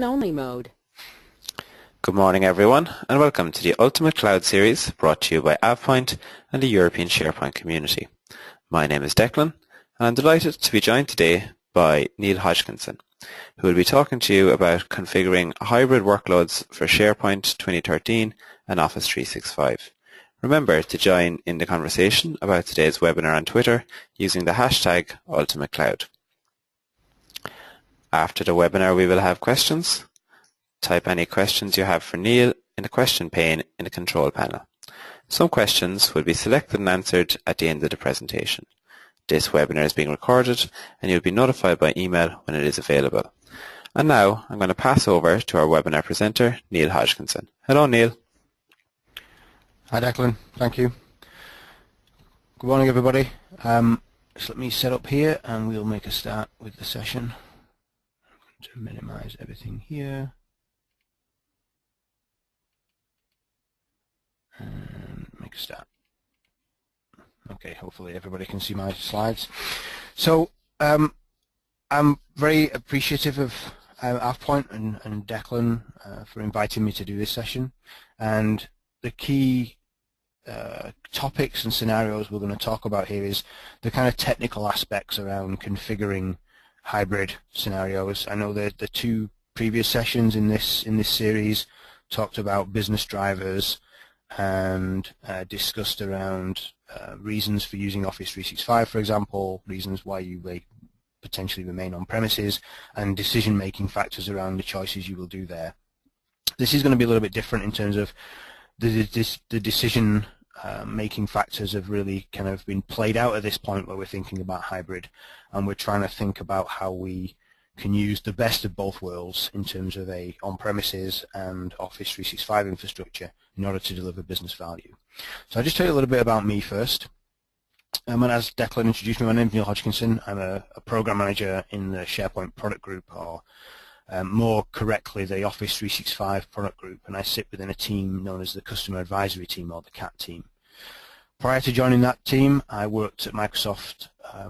only mode. Good morning everyone and welcome to the Ultimate Cloud series brought to you by Outbound and the European SharePoint community. My name is Declan and I'm delighted to be joined today by Neil Hodgkinson, who will be talking to you about configuring hybrid workloads for SharePoint 2013 and Office 365. Remember to join in the conversation about today's webinar on Twitter using the hashtag UltimateCloud. After the webinar we will have questions. Type any questions you have for Neil in the question pane in the control panel. Some questions will be selected and answered at the end of the presentation. This webinar is being recorded and you'll be notified by email when it is available. And now I'm going to pass over to our webinar presenter, Neil Hodgkinson. Hello, Neil. Hi, Declan. Thank you. Good morning, everybody. Just let me set up here and we'll make a start with the session. I'm going to minimize everything here. And make a start. Okay, hopefully everybody can see my slides. So I'm very appreciative of Outbound and Declan for inviting me to do this session. And the key topics and scenarios we're going to talk about here is the kind of technical aspects around configuring hybrid scenarios. I know that the two previous sessions in this series talked about business drivers and discussed around reasons for using Office 365, for example, reasons why you may potentially remain on premises, and decision-making factors around the choices you will do there. This is going to be a little bit different in terms of the decision making factors have really kind of been played out at this point where we're thinking about hybrid, and we're trying to think about how we can use the best of both worlds in terms of a on-premises and Office 365 infrastructure in order to deliver business value. So I'll just tell you a little bit about me first. And as Declan introduced me, my name is Neil Hodgkinson. I'm a program manager in the SharePoint product group, or more correctly, the Office 365 product group, and I sit within a team known as the Customer Advisory Team, or the CAT team. Prior to joining that team, I worked at Microsoft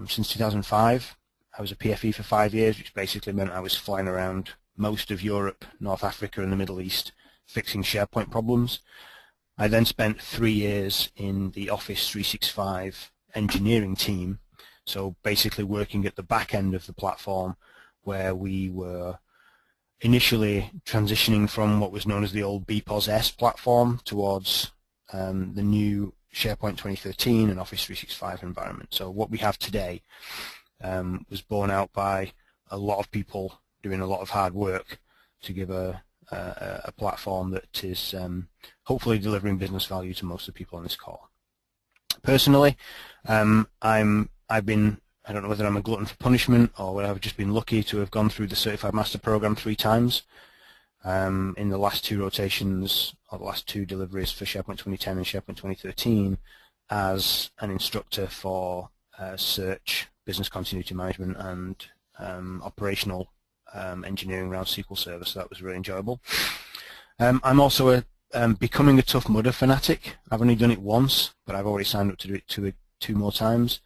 since 2005. I was a PFE for 5 years, which basically meant I was flying around most of Europe, North Africa, and the Middle East fixing SharePoint problems. I then spent 3 years in the Office 365 engineering team, so basically working at the back end of the platform, where we were initially transitioning from what was known as the old BPOS-S platform towards the new SharePoint 2013 and Office 365 environment. So what we have today was borne out by a lot of people doing a lot of hard work to give a platform that is hopefully delivering business value to most of the people on this call. Personally, I've been, I don't know whether I'm a glutton for punishment or whether I've just been lucky to have gone through the Certified Master Program 3 times in the last 2 rotations, or the last 2 deliveries for SharePoint 2010 and SharePoint 2013 as an instructor for search, business continuity management, and operational engineering around SQL Server, so that was really enjoyable. I'm also becoming a Tough Mudder fanatic. I've only done it once, but I've already signed up to do it 2 more times.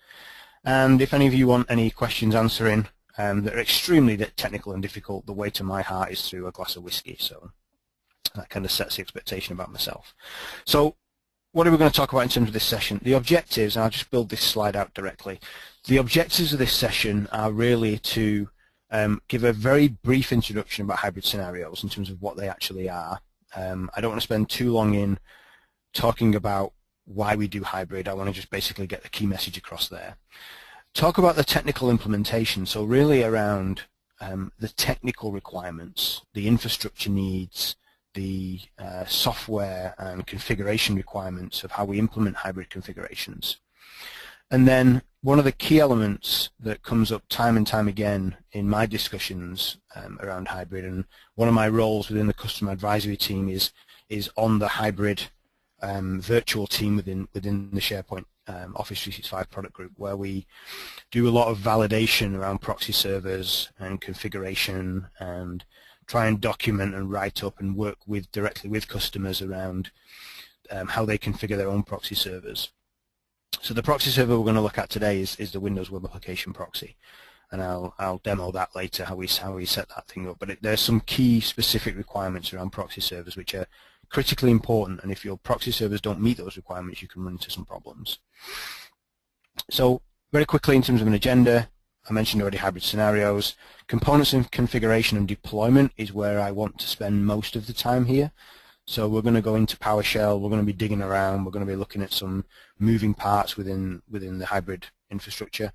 And if any of you want any questions answering that are extremely technical and difficult, the way to my heart is through a glass of whiskey, so that kind of sets the expectation about myself. So what are we going to talk about in terms of this session? The objectives, and I'll just build this slide out directly. The objectives of this session are really to give a very brief introduction about hybrid scenarios in terms of what they actually are. I don't want to spend too long in talking about why we do hybrid. I want to just basically get the key message across there. Talk about the technical implementation, so really around the technical requirements, the infrastructure needs, the software and configuration requirements of how we implement hybrid configurations. And then one of the key elements that comes up time and time again in my discussions around hybrid, and one of my roles within the customer advisory team is on the hybrid virtual team within the SharePoint Office 365 product group, where we do a lot of validation around proxy servers and configuration, and try and document and write up and work directly with customers around how they configure their own proxy servers. So the proxy server we're going to look at today is the Windows Web Application Proxy. and I'll demo that later, how we set that thing up. But there's some key specific requirements around proxy servers which are critically important, and if your proxy servers don't meet those requirements, you can run into some problems. So very quickly, in terms of an agenda, I mentioned already hybrid scenarios. Components and configuration and deployment is where I want to spend most of the time here. So we're going to go into PowerShell, we're going to be digging around, we're going to be looking at some moving parts within the hybrid infrastructure.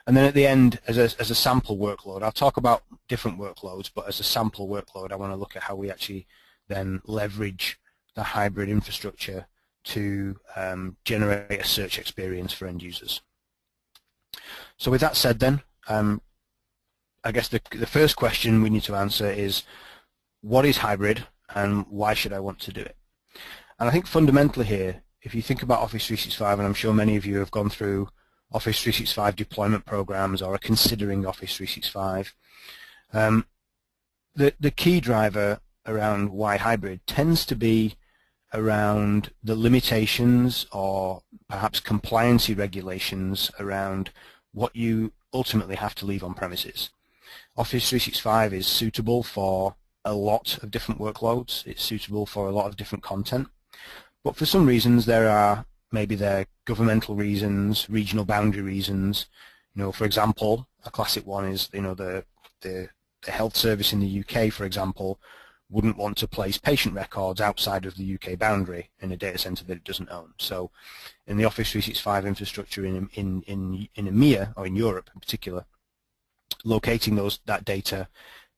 And then at the end, as a sample workload, I'll talk about different workloads, but as a sample workload, I want to look at how we actually then leverage the hybrid infrastructure to generate a search experience for end users. So with that said then, I guess the first question we need to answer is, what is hybrid and why should I want to do it? And I think fundamentally here, if you think about Office 365, and I'm sure many of you have gone through Office 365 deployment programs or are considering Office 365, the key driver around why hybrid tends to be around the limitations or perhaps compliancy regulations around what you ultimately have to leave on premises. Office 365 is suitable for a lot of different workloads. It's suitable for a lot of different content. But for some reasons, maybe there are governmental reasons, regional boundary reasons. For example, a classic one is, the health service in the UK, for example, wouldn't want to place patient records outside of the UK boundary in a data center that it doesn't own. So in the Office 365 infrastructure in EMEA, or in Europe in particular, locating that data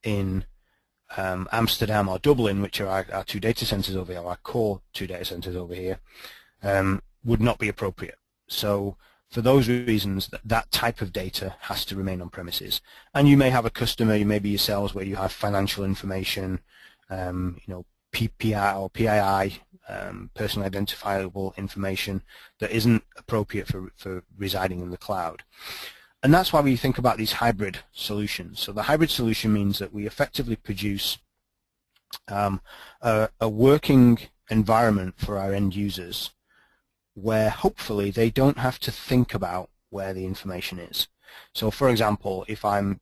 in Amsterdam or Dublin, which are our two data centers over here, our core two data centers over here, would not be appropriate. So for those reasons, that type of data has to remain on premises. And you may have a customer, you may be yourselves, where you have financial information, PPI or PII, personally identifiable information that isn't appropriate for residing in the cloud. And that's why we think about these hybrid solutions. So the hybrid solution means that we effectively produce a working environment for our end users where hopefully they don't have to think about where the information is. So for example, if I'm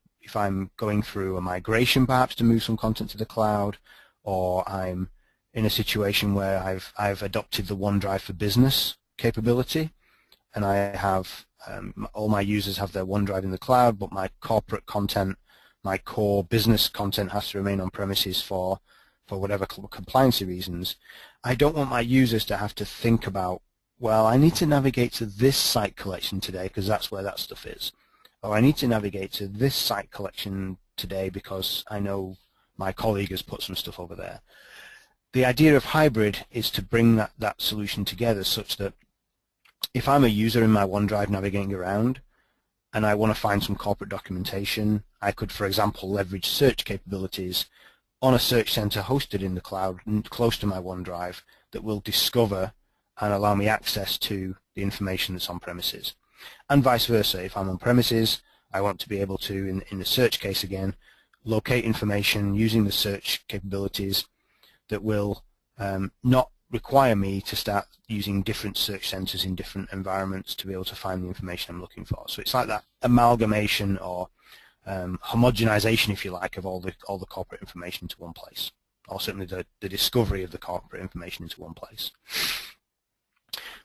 going through a migration perhaps to move some content to the cloud, or I'm in a situation where I've adopted the OneDrive for Business capability, and I have all my users have their OneDrive in the cloud, but my corporate content, my core business content has to remain on premises for whatever compliance reasons. I don't want my users to have to think about, well, I need to navigate to this site collection today because that's where that stuff is. Or I need to navigate to this site collection today because I know my colleague has put some stuff over there. The idea of hybrid is to bring that solution together such that if I'm a user in my OneDrive navigating around and I want to find some corporate documentation, I could, for example, leverage search capabilities on a search center hosted in the cloud close to my OneDrive that will discover and allow me access to the information that's on premises. And vice versa, if I'm on premises, I want to be able to, in the search case again, locate information using the search capabilities that will not require me to start using different search centers in different environments to be able to find the information I'm looking for. So it's like that amalgamation or homogenization, if you like, of all the corporate information into one place, or certainly the discovery of the corporate information into one place.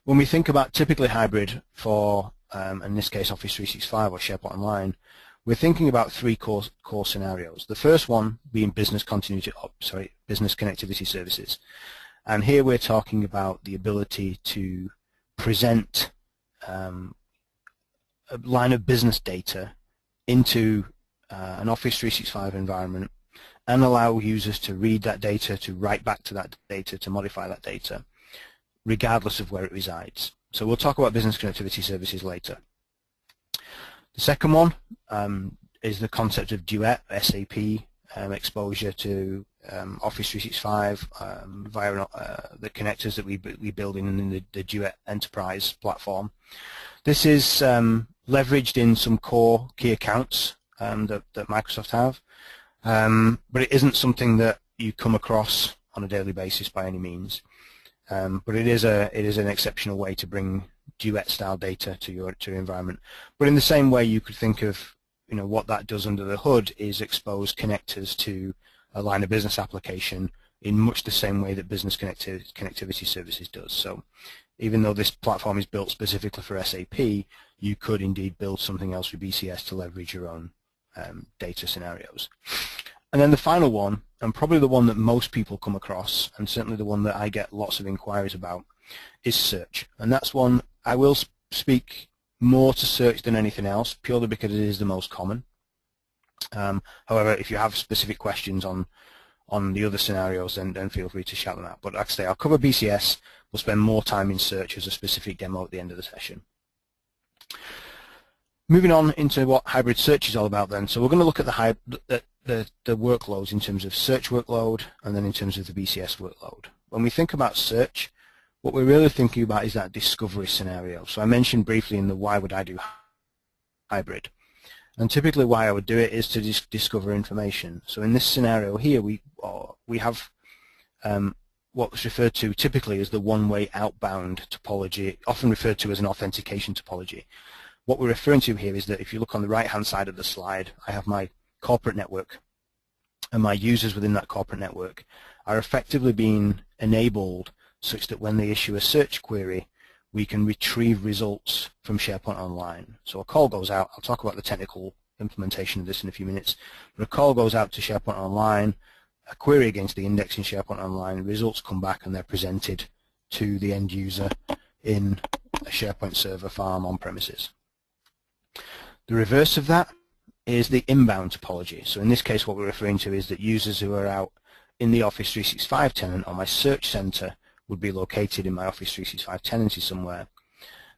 When we think about typically hybrid for, in this case, Office 365 or SharePoint Online, we're thinking about three core scenarios. The first one being business connectivity services. And here we're talking about the ability to present a line of business data into an Office 365 environment and allow users to read that data, to write back to that data, to modify that data, regardless of where it resides. So we'll talk about business connectivity services later. The second one is the concept of Duet, SAP, exposure to Office 365 via the connectors that we build in the Duet Enterprise platform. This is leveraged in some core key accounts that Microsoft have, but it isn't something that you come across on a daily basis by any means. But it is an exceptional way to bring Duet-style data to your environment. But in the same way, you could think of what that does under the hood is expose connectors to a line of business application in much the same way that business connectivity services does. So even though this platform is built specifically for SAP, you could indeed build something else with BCS to leverage your own data scenarios. And then the final one, and probably the one that most people come across, and certainly the one that I get lots of inquiries about, is search. And that's one I will speak more to search than anything else, purely because it is the most common. However, if you have specific questions on the other scenarios, then feel free to shout them out. But like I say, I'll cover BCS. We'll spend more time in search as a specific demo at the end of the session. Moving on into what hybrid search is all about then. So we're going to look at the workloads in terms of search workload and then in terms of the BCS workload. When we think about search, what we're really thinking about is that discovery scenario. So I mentioned briefly in the why would I do hybrid. And typically why I would do it is to discover information. So in this scenario here, we have what's referred to typically as the one-way outbound topology, often referred to as an authentication topology. What we're referring to here is that if you look on the right-hand side of the slide, I have my corporate network, and my users within that corporate network are effectively being enabled such that when they issue a search query, we can retrieve results from SharePoint Online. So a call goes out. I'll talk about the technical implementation of this in a few minutes. But a call goes out to SharePoint Online, a query against the index in SharePoint Online, results come back and they're presented to the end user in a SharePoint Server farm on premises. The reverse of that is the inbound topology. So in this case, what we're referring to is that users who are out in the Office 365 tenant on my search center would be located in my Office 365 tenancy somewhere.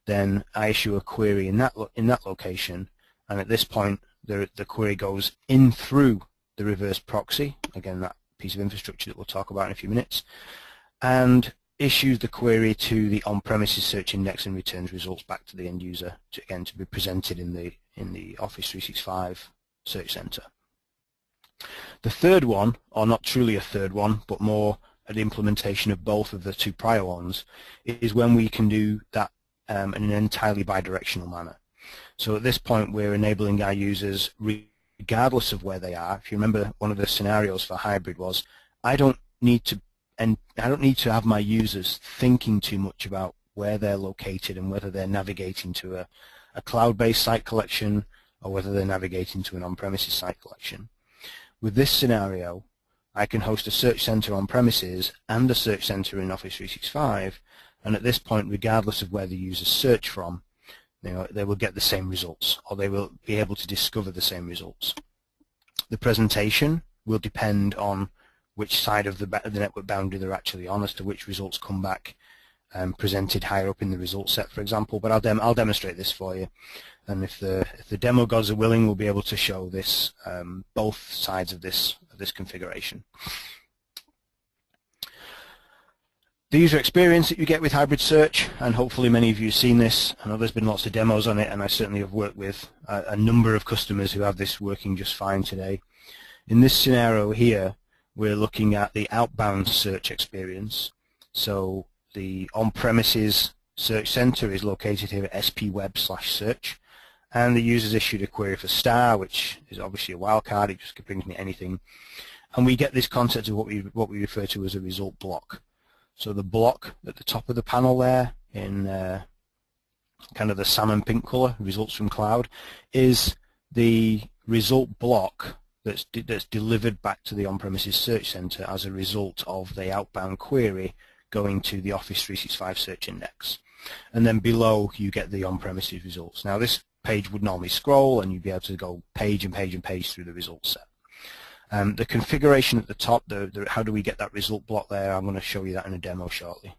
Then I issue a query in that location, and at this point, the query goes in through the reverse proxy, again that piece of infrastructure that we'll talk about in a few minutes, and issues the query to the on-premises search index and returns results back to the end user to be presented in the Office 365 search center. The third one, or not truly a third one, but more an implementation of both of the two prior ones, is when we can do that in an entirely bidirectional manner. So at this point, we're enabling our users, regardless of where they are. If you remember, one of the scenarios for hybrid was, I don't need to have my users thinking too much about where they're located and whether they're navigating to a cloud-based site collection or whether they're navigating to an on-premises site collection. With this scenario, I can host a search center on premises and a search center in Office 365, and at this point, regardless of where the users search from, they will get the same results, or they will be able to discover the same results. The presentation will depend on which side of the network boundary they're actually on, as to which results come back presented higher up in the result set, for example. But I'll demonstrate this for you, and if the demo gods are willing, we'll be able to show this both sides of this configuration. The user experience that you get with hybrid search, and hopefully many of you have seen this. I know there's been lots of demos on it, and I certainly have worked with a number of customers who have this working just fine today. In this scenario here, we're looking at the outbound search experience. So the on-premises search center is located here at spweb/search, and the user's issued a query for star, which is obviously a wildcard. It just brings me anything, and we get this concept of what we refer to as a result block. So the block at the top of the panel there in kind of the salmon pink color, results from cloud, is the result block that's delivered back to the on-premises search center as a result of the outbound query going to the Office 365 search index. And then below you get the on-premises results. Now this page would normally scroll and you'd be able to go page and page and page through the result set. The configuration at the top, how do we get that result block there? I'm going to show you that in a demo shortly.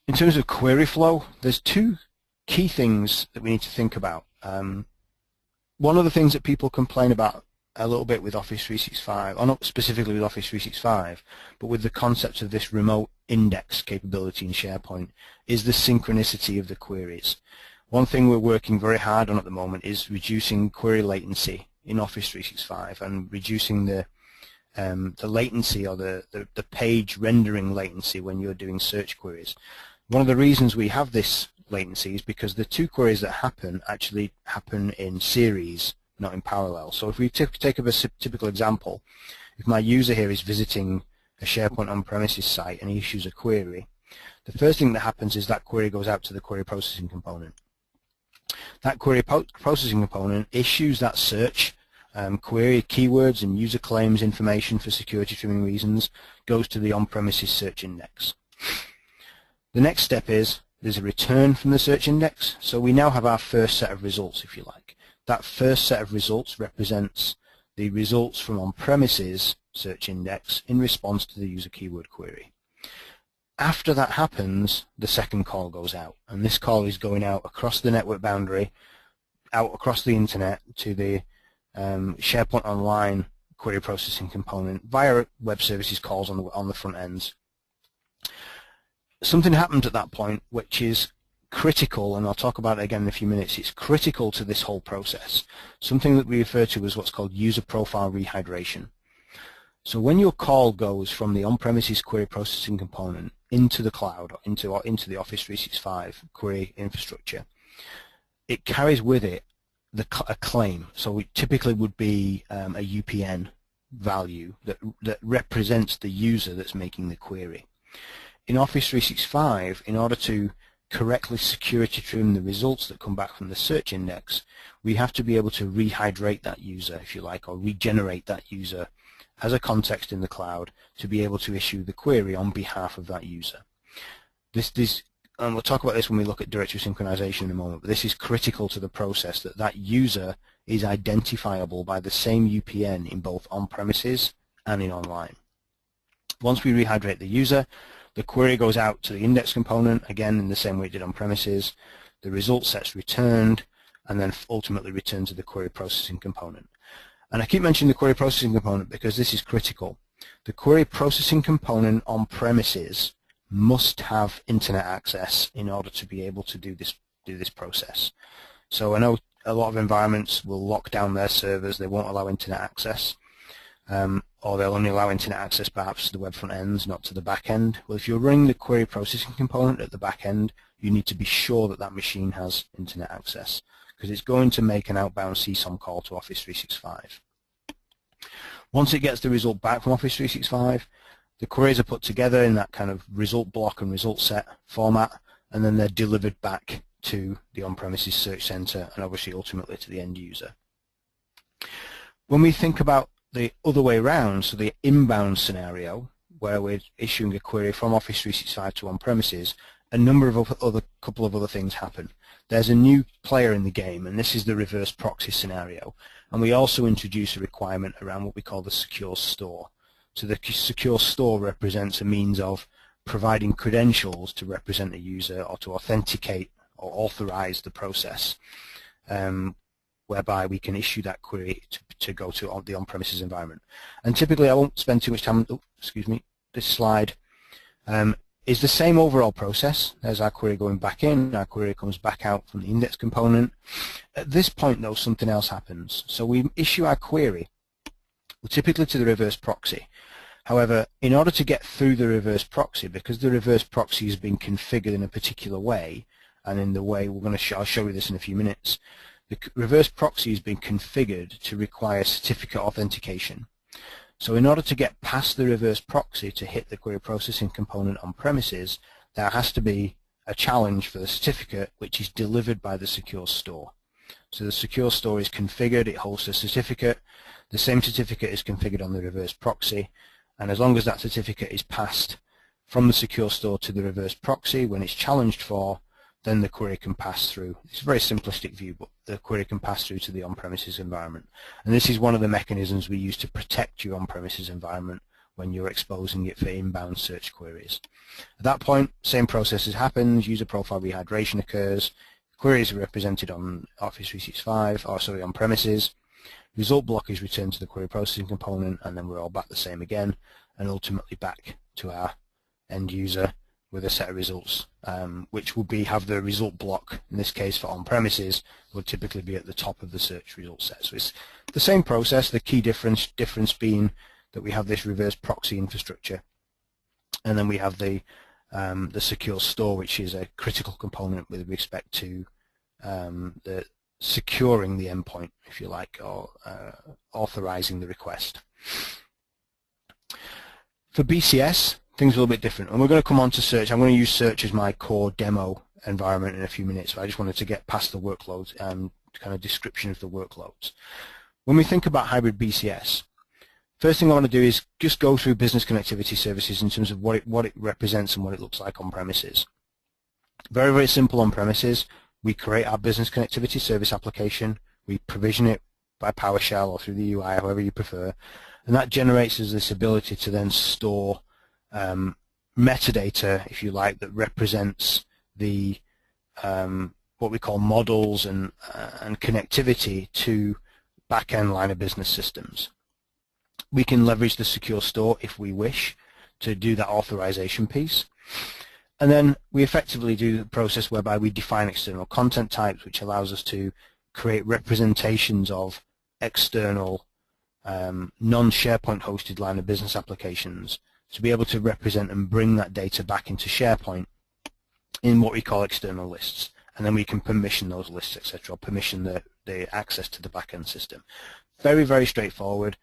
In terms of query flow, there's two key things that we need to think about. One of the things that people complain about a little bit with Office 365, or not specifically with Office 365, but with the concept of this remote index capability in SharePoint, is the synchronicity of the queries. One thing we're working very hard on at the moment is reducing query latency in Office 365 and reducing the latency, or the page rendering latency when you're doing search queries. One of the reasons we have this latencies because the two queries that actually happen in series, not in parallel. So if we take a typical example, if my user here is visiting a SharePoint on-premises site and he issues a query, the first thing that happens is that query goes out to the query processing component. That query processing component issues that search query keywords and user claims information for security trimming reasons, goes to the on-premises search index. The next step is there's a return from the search index, so we now have our first set of results, if you like. That first set of results represents the results from on-premises search index in response to the user keyword query. After that happens, the second call goes out, and this call is going out across the network boundary, out across the internet to the SharePoint Online query processing component via web services calls on the front ends. Something happens at that point which is critical, and I'll talk about it again in a few minutes. It's critical to this whole process, something that we refer to as what's called user profile rehydration. So when your call goes from the on-premises query processing component into the cloud, or into the Office 365 query infrastructure, it carries with it a claim. So it typically would be a UPN value that represents the user that's making the query. In Office 365, in order to correctly security trim the results that come back from the search index, we have to be able to rehydrate that user, if you like, or regenerate that user as a context in the cloud to be able to issue the query on behalf of that user. And we'll talk about this when we look at directory synchronization in a moment, but this is critical to the process, that user is identifiable by the same UPN in both on-premises and in online. Once we rehydrate the user, the query goes out to the index component, again in the same way it did on-premises, the result set's returned, and then ultimately returned to the query processing component. And I keep mentioning the query processing component because this is critical. The query processing component on-premises must have internet access in order to be able to do this process. So I know a lot of environments will lock down their servers, they won't allow internet access, or they'll only allow internet access perhaps to the web front ends, not to the back end. Well, if you're running the query processing component at the back end, you need to be sure that that machine has internet access, because it's going to make an outbound CSOM call to Office 365. Once it gets the result back from Office 365, the queries are put together in that kind of result block and result set format, and then they're delivered back to the on-premises search center and obviously ultimately to the end user. When we think about the other way around, so the inbound scenario, where we're issuing a query from Office 365 to on-premises, a couple of other things happen. There's a new player in the game, and this is the reverse proxy scenario. And we also introduce a requirement around what we call the secure store. So the secure store represents a means of providing credentials to represent a user or to authenticate or authorize the process, whereby we can issue that query to go to the on-premises environment. And typically, I won't spend too much time. This slide is the same overall process. There's our query going back in, our query comes back out from the index component. At this point, though, something else happens. So we issue our query, typically to the reverse proxy. However, in order to get through the reverse proxy, because the reverse proxy has been configured in a particular way, and in the way I'll show you this in a few minutes, the reverse proxy has been configured to require certificate authentication. So in order to get past the reverse proxy to hit the query processing component on premises, there has to be a challenge for the certificate, which is delivered by the secure store. So the secure store is configured, it holds a certificate, the same certificate is configured on the reverse proxy, and as long as that certificate is passed from the secure store to the reverse proxy when it's challenged for, then the query can pass through. It's a very simplistic view, but the query can pass through to the on-premises environment. And this is one of the mechanisms we use to protect your on-premises environment when you're exposing it for inbound search queries. At that point, same process happens, user profile rehydration occurs, queries are represented on Office 365, on premises, result block is returned to the query processing component, and then we're all back the same again, and ultimately back to our end user with a set of results, which will have the result block, in this case for on-premises, would typically be at the top of the search result set. So it's the same process, the key difference being that we have this reverse proxy infrastructure, and then we have the the secure store, which is a critical component with respect to the securing the endpoint, if you like, or authorizing the request. For BCS, things are a little bit different, and we're going to come on to search. I'm going to use search as my core demo environment in a few minutes, but I just wanted to get past the workloads and kind of description of the workloads. When we think about hybrid BCS, first thing I want to do is just go through business connectivity services in terms of what it represents and what it looks like on premises. Very, very simple on premises. We create our business connectivity service application, we provision it by PowerShell or through the UI, however you prefer, and that generates us this ability to then store metadata, if you like, that represents the what we call models and connectivity to back-end line of business systems. We can leverage the secure store if we wish to do that authorization piece. And then we effectively do the process whereby we define external content types, which allows us to create representations of external non-SharePoint hosted line of business applications to be able to represent and bring that data back into SharePoint in what we call external lists. And then we can permission those lists, etc., or permission the access to the back-end system. Very, very straightforward.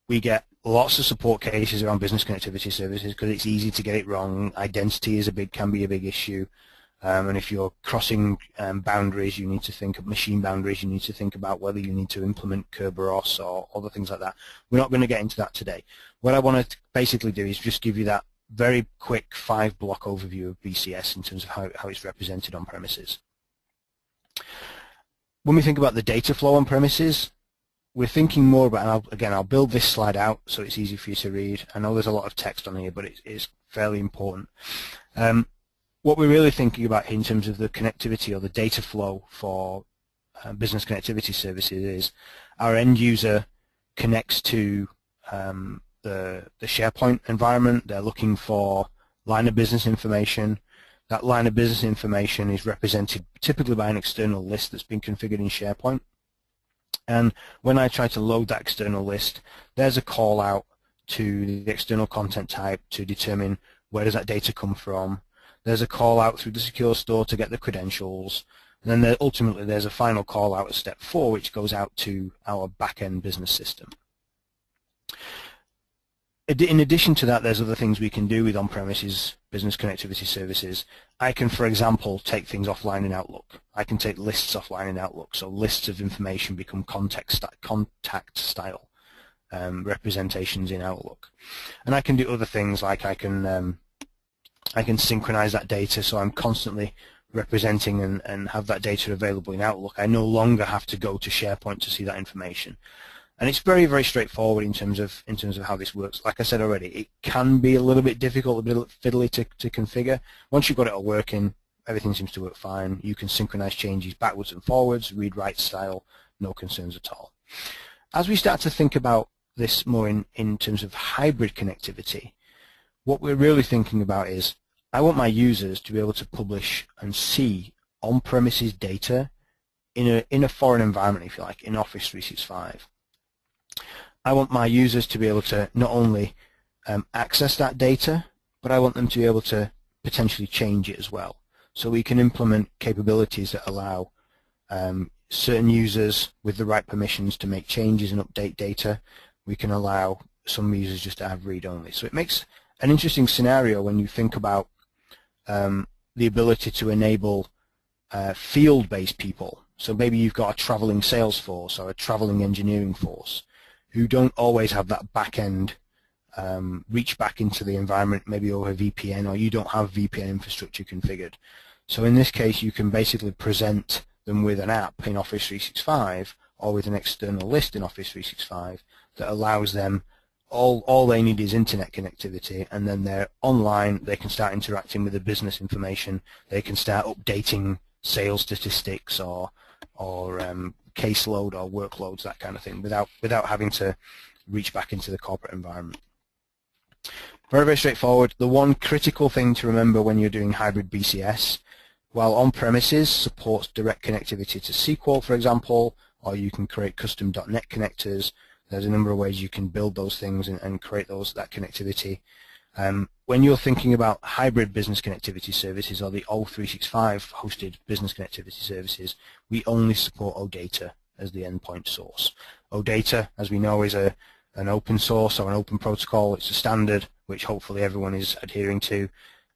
We get lots of support cases around business connectivity services because it's easy to get it wrong. Identity can be a big issue. And if you're crossing boundaries, you need to think of machine boundaries. You need to think about whether you need to implement Kerberos or other things like that. We're not going to get into that today. What I want to basically do is just give you that very quick 5-block overview of BCS in terms of how it's represented on premises. When we think about the data flow on premises, we're thinking more about, and again, I'll build this slide out so it's easy for you to read. I know there's a lot of text on here, but it's fairly important. What we're really thinking about in terms of the connectivity or the data flow for business connectivity services is our end user connects to the SharePoint environment. They're looking for line of business information. That line of business information is represented typically by an external list that's been configured in SharePoint. And when I try to load that external list, there's a call out to the external content type to determine where does that data come from. There's a call out through the secure store to get the credentials. And then ultimately there's a final call out at step 4, which goes out to our back-end business system. In addition to that, there's other things we can do with on-premises business connectivity services. I can, for example, take things offline in Outlook. I can take lists offline in Outlook, so lists of information become contact style representations in Outlook. And I can do other things like I can synchronize that data, so I'm constantly representing and have that data available in Outlook. I no longer have to go to SharePoint to see that information. And it's very, very straightforward in terms of how this works. Like I said already, it can be a little bit difficult, a bit fiddly to configure. Once you've got it all working, everything seems to work fine. You can synchronize changes backwards and forwards, read-write style, no concerns at all. As we start to think about this more in terms of hybrid connectivity, what we're really thinking about is I want my users to be able to publish and see on-premises data in a foreign environment, if you like, in Office 365. I want my users to be able to not only access that data, but I want them to be able to potentially change it as well. So we can implement capabilities that allow certain users with the right permissions to make changes and update data. We can allow some users just to have read-only. So it makes an interesting scenario when you think about the ability to enable field-based people. So maybe you've got a traveling sales force or a traveling engineering force who don't always have that back-end reach back into the environment, maybe over VPN, or you don't have VPN infrastructure configured. So in this case, you can basically present them with an app in Office 365 or with an external list in Office 365 that allows them, all they need is internet connectivity, and then they're online, they can start interacting with the business information, they can start updating sales statistics or caseload or workloads, that kind of thing, without having to reach back into the corporate environment. Very, very straightforward. The one critical thing to remember when you're doing hybrid BCS, while on-premises supports direct connectivity to SQL, for example, or you can create custom .NET connectors. There's a number of ways you can build those things and create that connectivity. When you're thinking about hybrid business connectivity services or the O365 hosted business connectivity services, we only support OData as the endpoint source. OData, as we know, is an open source or an open protocol. It's a standard which hopefully everyone is adhering to,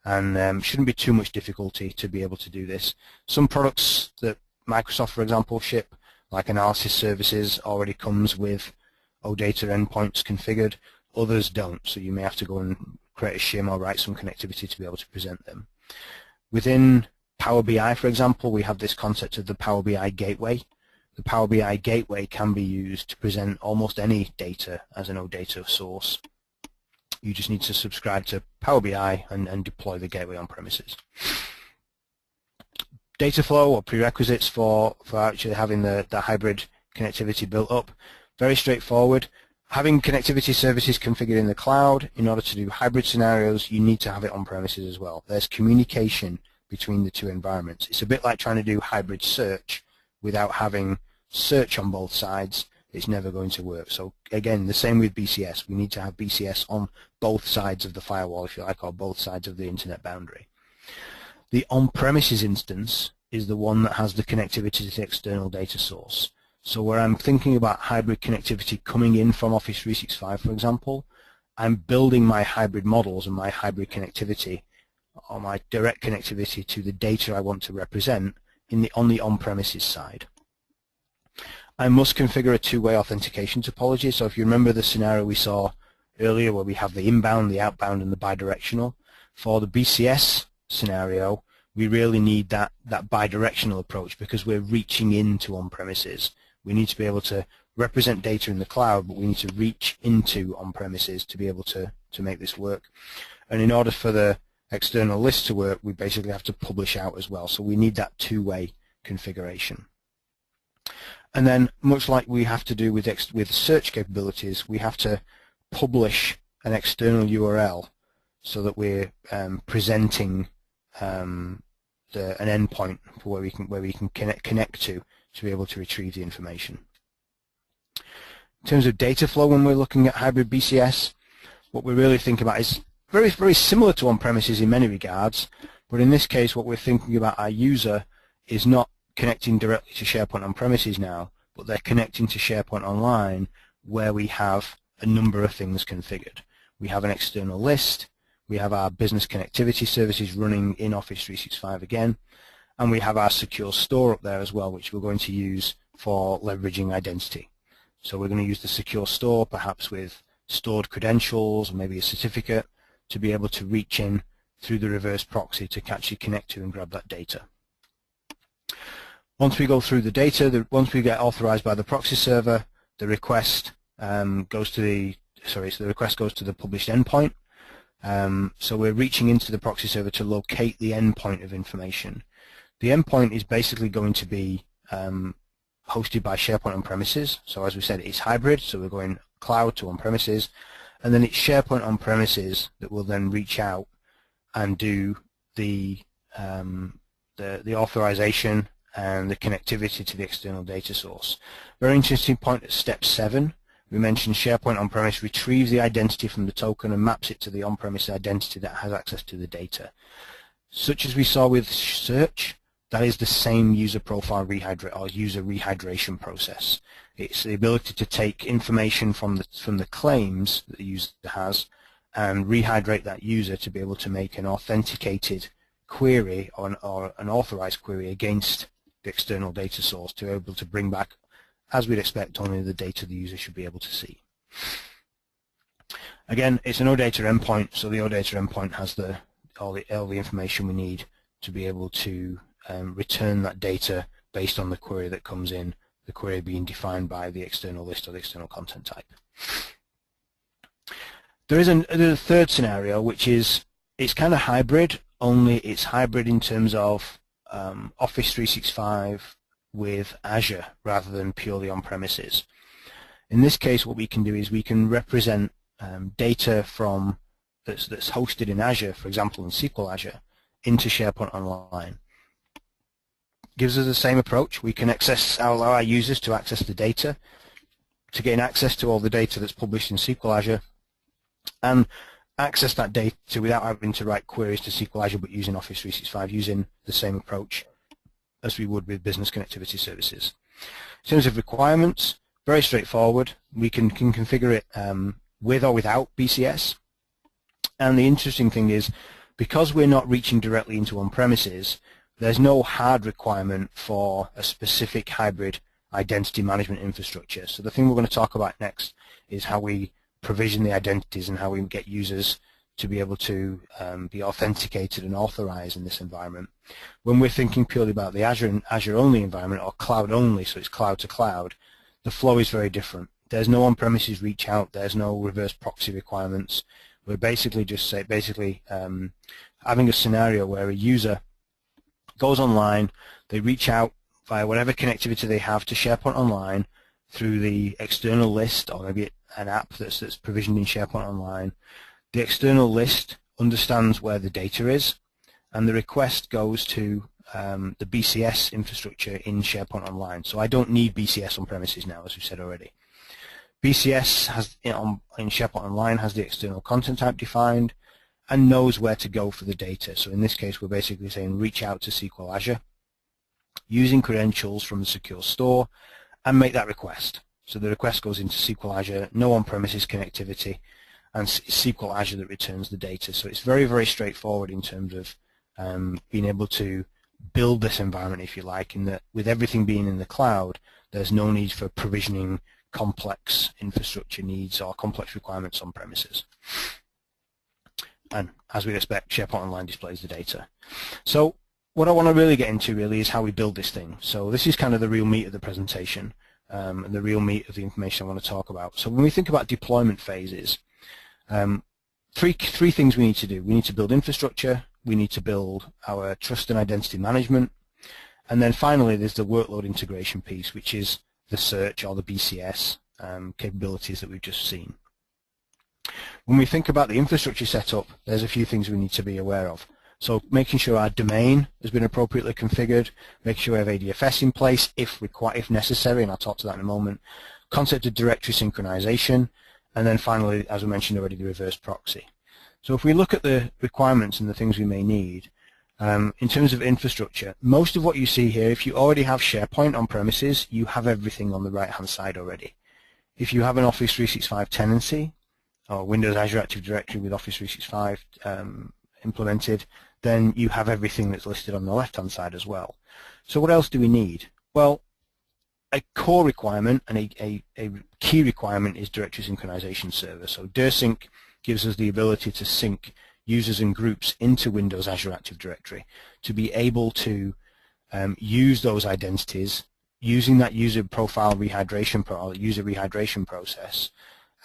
and shouldn't be too much difficulty to be able to do this. Some products that Microsoft, for example, ship, like analysis services, already comes with OData endpoints configured. Others don't, so you may have to go and create a shim or write some connectivity to be able to present them. Within Power BI, for example, we have this concept of the Power BI gateway. The Power BI gateway can be used to present almost any data as an OData source. You just need to subscribe to Power BI and deploy the gateway on premises. Data flow or prerequisites for actually having the hybrid connectivity built up. Very straightforward. Having connectivity services configured in the cloud, in order to do hybrid scenarios, you need to have it on premises as well. There's communication between the two environments. It's a bit like trying to do hybrid search without having search on both sides. It's never going to work. So again, the same with BCS. We need to have BCS on both sides of the firewall, if you like, or both sides of the internet boundary. The on-premises instance is the one that has the connectivity to the external data source. So where I'm thinking about hybrid connectivity coming in from Office 365, for example, I'm building my hybrid models and my hybrid connectivity or my direct connectivity to the data I want to represent on the on-premises side. I must configure a two-way authentication topology. So if you remember the scenario we saw earlier where we have the inbound, the outbound, and the bidirectional, for the BCS scenario, we really need that bidirectional approach because we're reaching into on-premises. We need to be able to represent data in the cloud, but we need to reach into on-premises to be able to make this work. And in order for the external list to work, we basically have to publish out as well. So we need that two-way configuration. And then, much like we have to do with search capabilities, we have to publish an external URL so that we're presenting an endpoint for where we can connect to be able to retrieve the information. In terms of data flow, when we're looking at hybrid BCS, what we really think about is very, very similar to on-premises in many regards, but in this case what we're thinking about our user is not connecting directly to SharePoint on-premises now, but they're connecting to SharePoint Online where we have a number of things configured. We have an external list, we have our business connectivity services running in Office 365 again, and we have our secure store up there as well, which we're going to use for leveraging identity. So we're going to use the secure store perhaps with stored credentials or maybe a certificate to be able to reach in through the reverse proxy to actually connect to and grab that data. Once we go through the data, once we get authorized by the proxy server, the request goes to the published endpoint. So we're reaching into the proxy server to locate the endpoint of information. The endpoint is basically going to be hosted by SharePoint on premises. So as we said, it's hybrid, so we're going cloud to on premises, and then it's SharePoint on premises that will then reach out and do the authorization and the connectivity to the external data source. Very interesting point at step 7. We mentioned SharePoint on-premise retrieves the identity from the token and maps it to the on-premise identity that has access to the data. Such as we saw with search, that is the same user profile or user rehydration process. It's the ability to take information from the claims that the user has and rehydrate that user to be able to make an authenticated query or an authorized query against the external data source to be able to bring back, as we'd expect, only the data the user should be able to see. Again, it's an OData endpoint, so the OData endpoint has all the information we need to be able to return that data based on the query that comes in, the query being defined by the external list or the external content type. There's a third scenario, which is it's kind of hybrid, only it's hybrid in terms of Office 365 with Azure rather than purely on premises. In this case, what we can do is we can represent data that's hosted in Azure, for example in SQL Azure, into SharePoint Online. Gives us the same approach. We can allow our users to access the data, to gain access to all the data that's published in SQL Azure, and access that data without having to write queries to SQL Azure, but using Office 365, using the same approach as we would with business connectivity services. In terms of requirements, very straightforward. We can configure it with or without BCS. And the interesting thing is, because we're not reaching directly into on-premises, there's no hard requirement for a specific hybrid identity management infrastructure. So the thing we're going to talk about next is how we provision the identities and how we get users to be able to be authenticated and authorized in this environment. When we're thinking purely about the Azure and Azure-only environment, or cloud-only, so it's cloud to cloud, the flow is very different. There's no on-premises reach out, there's no reverse proxy requirements. We're basically just having a scenario where a user goes online, they reach out via whatever connectivity they have to SharePoint Online through the external list, or maybe an app that's provisioned in SharePoint Online. The external list understands where the data is, and the request goes to the BCS infrastructure in SharePoint Online. So I don't need BCS on premises now, as we said already. BCS has in SharePoint Online has the external content type defined and knows where to go for the data. So in this case, we're basically saying reach out to SQL Azure using credentials from the secure store and make that request. So the request goes into SQL Azure, no on-premises connectivity, and it's SQL Azure that returns the data. So it's very, very straightforward in terms of being able to build this environment, if you like, in that with everything being in the cloud, there's no need for provisioning complex infrastructure needs or complex requirements on premises. And as we'd expect, SharePoint Online displays the data. So what I want to really get into really is how we build this thing. So this is kind of the real meat of the presentation and the real meat of the information I want to talk about. So when we think about deployment phases, three things we need to do. We need to build infrastructure, we need to build our trust and identity management, and then finally there's the workload integration piece, which is the search or the BCS capabilities that we've just seen. When we think about the infrastructure setup, there's a few things we need to be aware of. So making sure our domain has been appropriately configured, making sure we have ADFS in place if necessary, and I'll talk to that in a moment, concept of directory synchronization, and then finally, as we mentioned already, the reverse proxy. So if we look at the requirements and the things we may need, in terms of infrastructure, most of what you see here, if you already have SharePoint on premises, you have everything on the right-hand side already. If you have an Office 365 tenancy, or Windows Azure Active Directory with Office 365 implemented, then you have everything that's listed on the left-hand side as well. So what else do we need? Well, a core requirement and a key requirement is Directory Synchronization Server. So dirsync gives us the ability to sync users and groups into Windows Azure Active Directory to be able to use those identities using that user profile rehydration or user rehydration process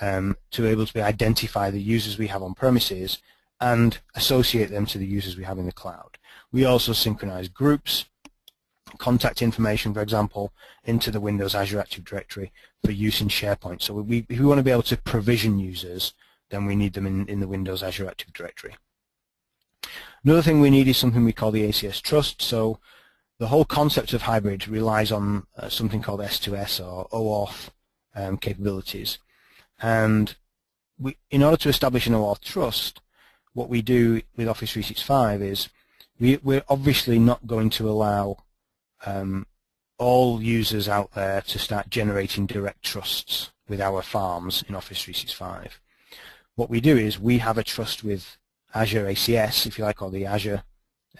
to be able to identify the users we have on premises and associate them to the users we have in the cloud. We also synchronize groups, contact information, for example, into the Windows Azure Active Directory for use in SharePoint. So if we want to be able to provision users, then we need them in the Windows Azure Active Directory. Another thing we need is something we call the ACS trust. So the whole concept of hybrid relies on something called S2S or OAuth capabilities. And in order to establish an OAuth trust, what we do with Office 365 is we're obviously not going to allow all users out there to start generating direct trusts with our farms in Office 365. What we do is we have a trust with Azure ACS, if you like, or the Azure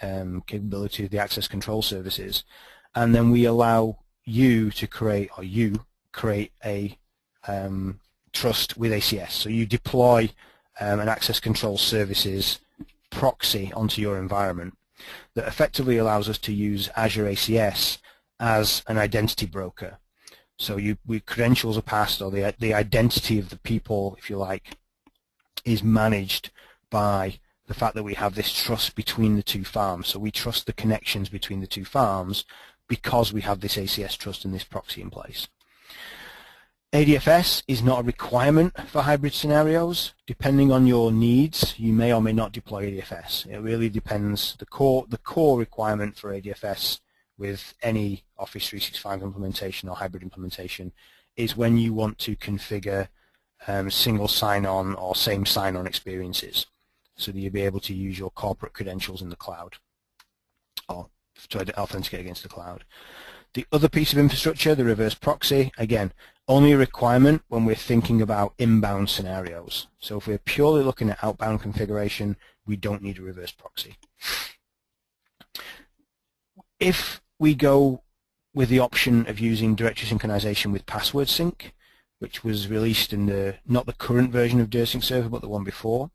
capability of the access control services, and then we allow you to create, or you create a trust with ACS. So you deploy an access control services proxy onto your environment that effectively allows us to use Azure ACS as an identity broker. So credentials are passed, or the identity of the people, if you like, is managed by the fact that we have this trust between the two farms. So we trust the connections between the two farms because we have this ACS trust and this proxy in place. ADFS is not a requirement for hybrid scenarios. Depending on your needs, you may or may not deploy ADFS. It really depends. The core requirement for ADFS with any Office 365 implementation or hybrid implementation is when you want to configure single sign-on or same sign-on experiences, so that you'll be able to use your corporate credentials in the cloud or to authenticate against the cloud. The other piece of infrastructure, the reverse proxy, again, only a requirement when we're thinking about inbound scenarios. So if we're purely looking at outbound configuration, we don't need a reverse proxy. If we go with the option of using directory synchronization with password sync, which was released in not the current version of dirsync server, but the one before,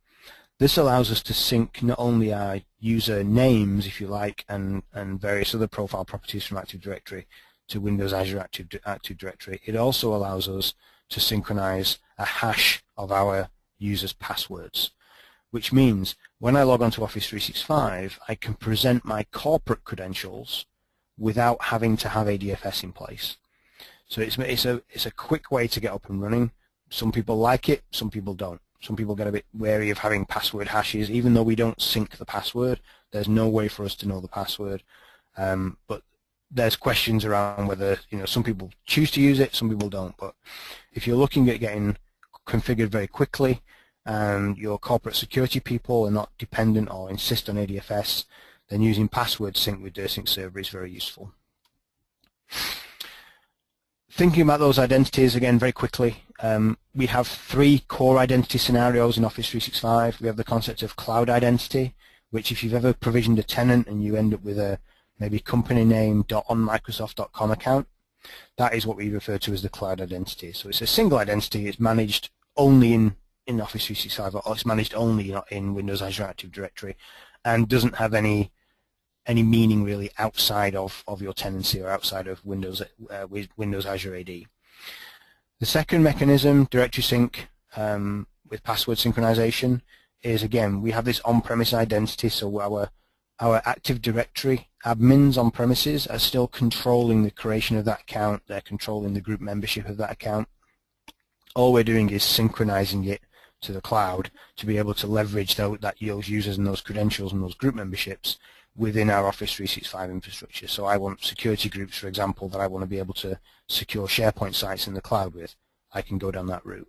this allows us to sync not only our user names, if you like, and various other profile properties from Active Directory to Windows Azure Active Directory. It also allows us to synchronize a hash of our users' passwords, which means when I log onto Office 365, I can present my corporate credentials without having to have ADFS in place. So it's a quick way to get up and running. Some people like it, some people don't. Some people get a bit wary of having password hashes. Even though we don't sync the password, there's no way for us to know the password. But there's questions around whether, some people choose to use it, some people don't. But if you're looking at getting configured very quickly and your corporate security people are not dependent or insist on ADFS, then using password sync with dirsync server is very useful. Thinking about those identities again very quickly, we have 3 core identity scenarios in Office 365. We have the concept of cloud identity, which if you've ever provisioned a tenant and you end up with a maybe company name .onmicrosoft.com account, that is what we refer to as the cloud identity. So it's a single identity. It's managed only in Office 365, or it's managed only in Windows Azure Active Directory, and doesn't have any meaning really outside of your tenancy or outside of Windows Azure AD. The second mechanism, directory sync with password synchronization, is again we have this on-premise identity. So our Active Directory admins on premises are still controlling the creation of that account. They're controlling the group membership of that account. All we're doing is synchronizing it to the cloud to be able to leverage those users and those credentials and those group memberships within our Office 365 infrastructure. So I want security groups, for example, that I want to be able to secure SharePoint sites in the cloud with. I can go down that route.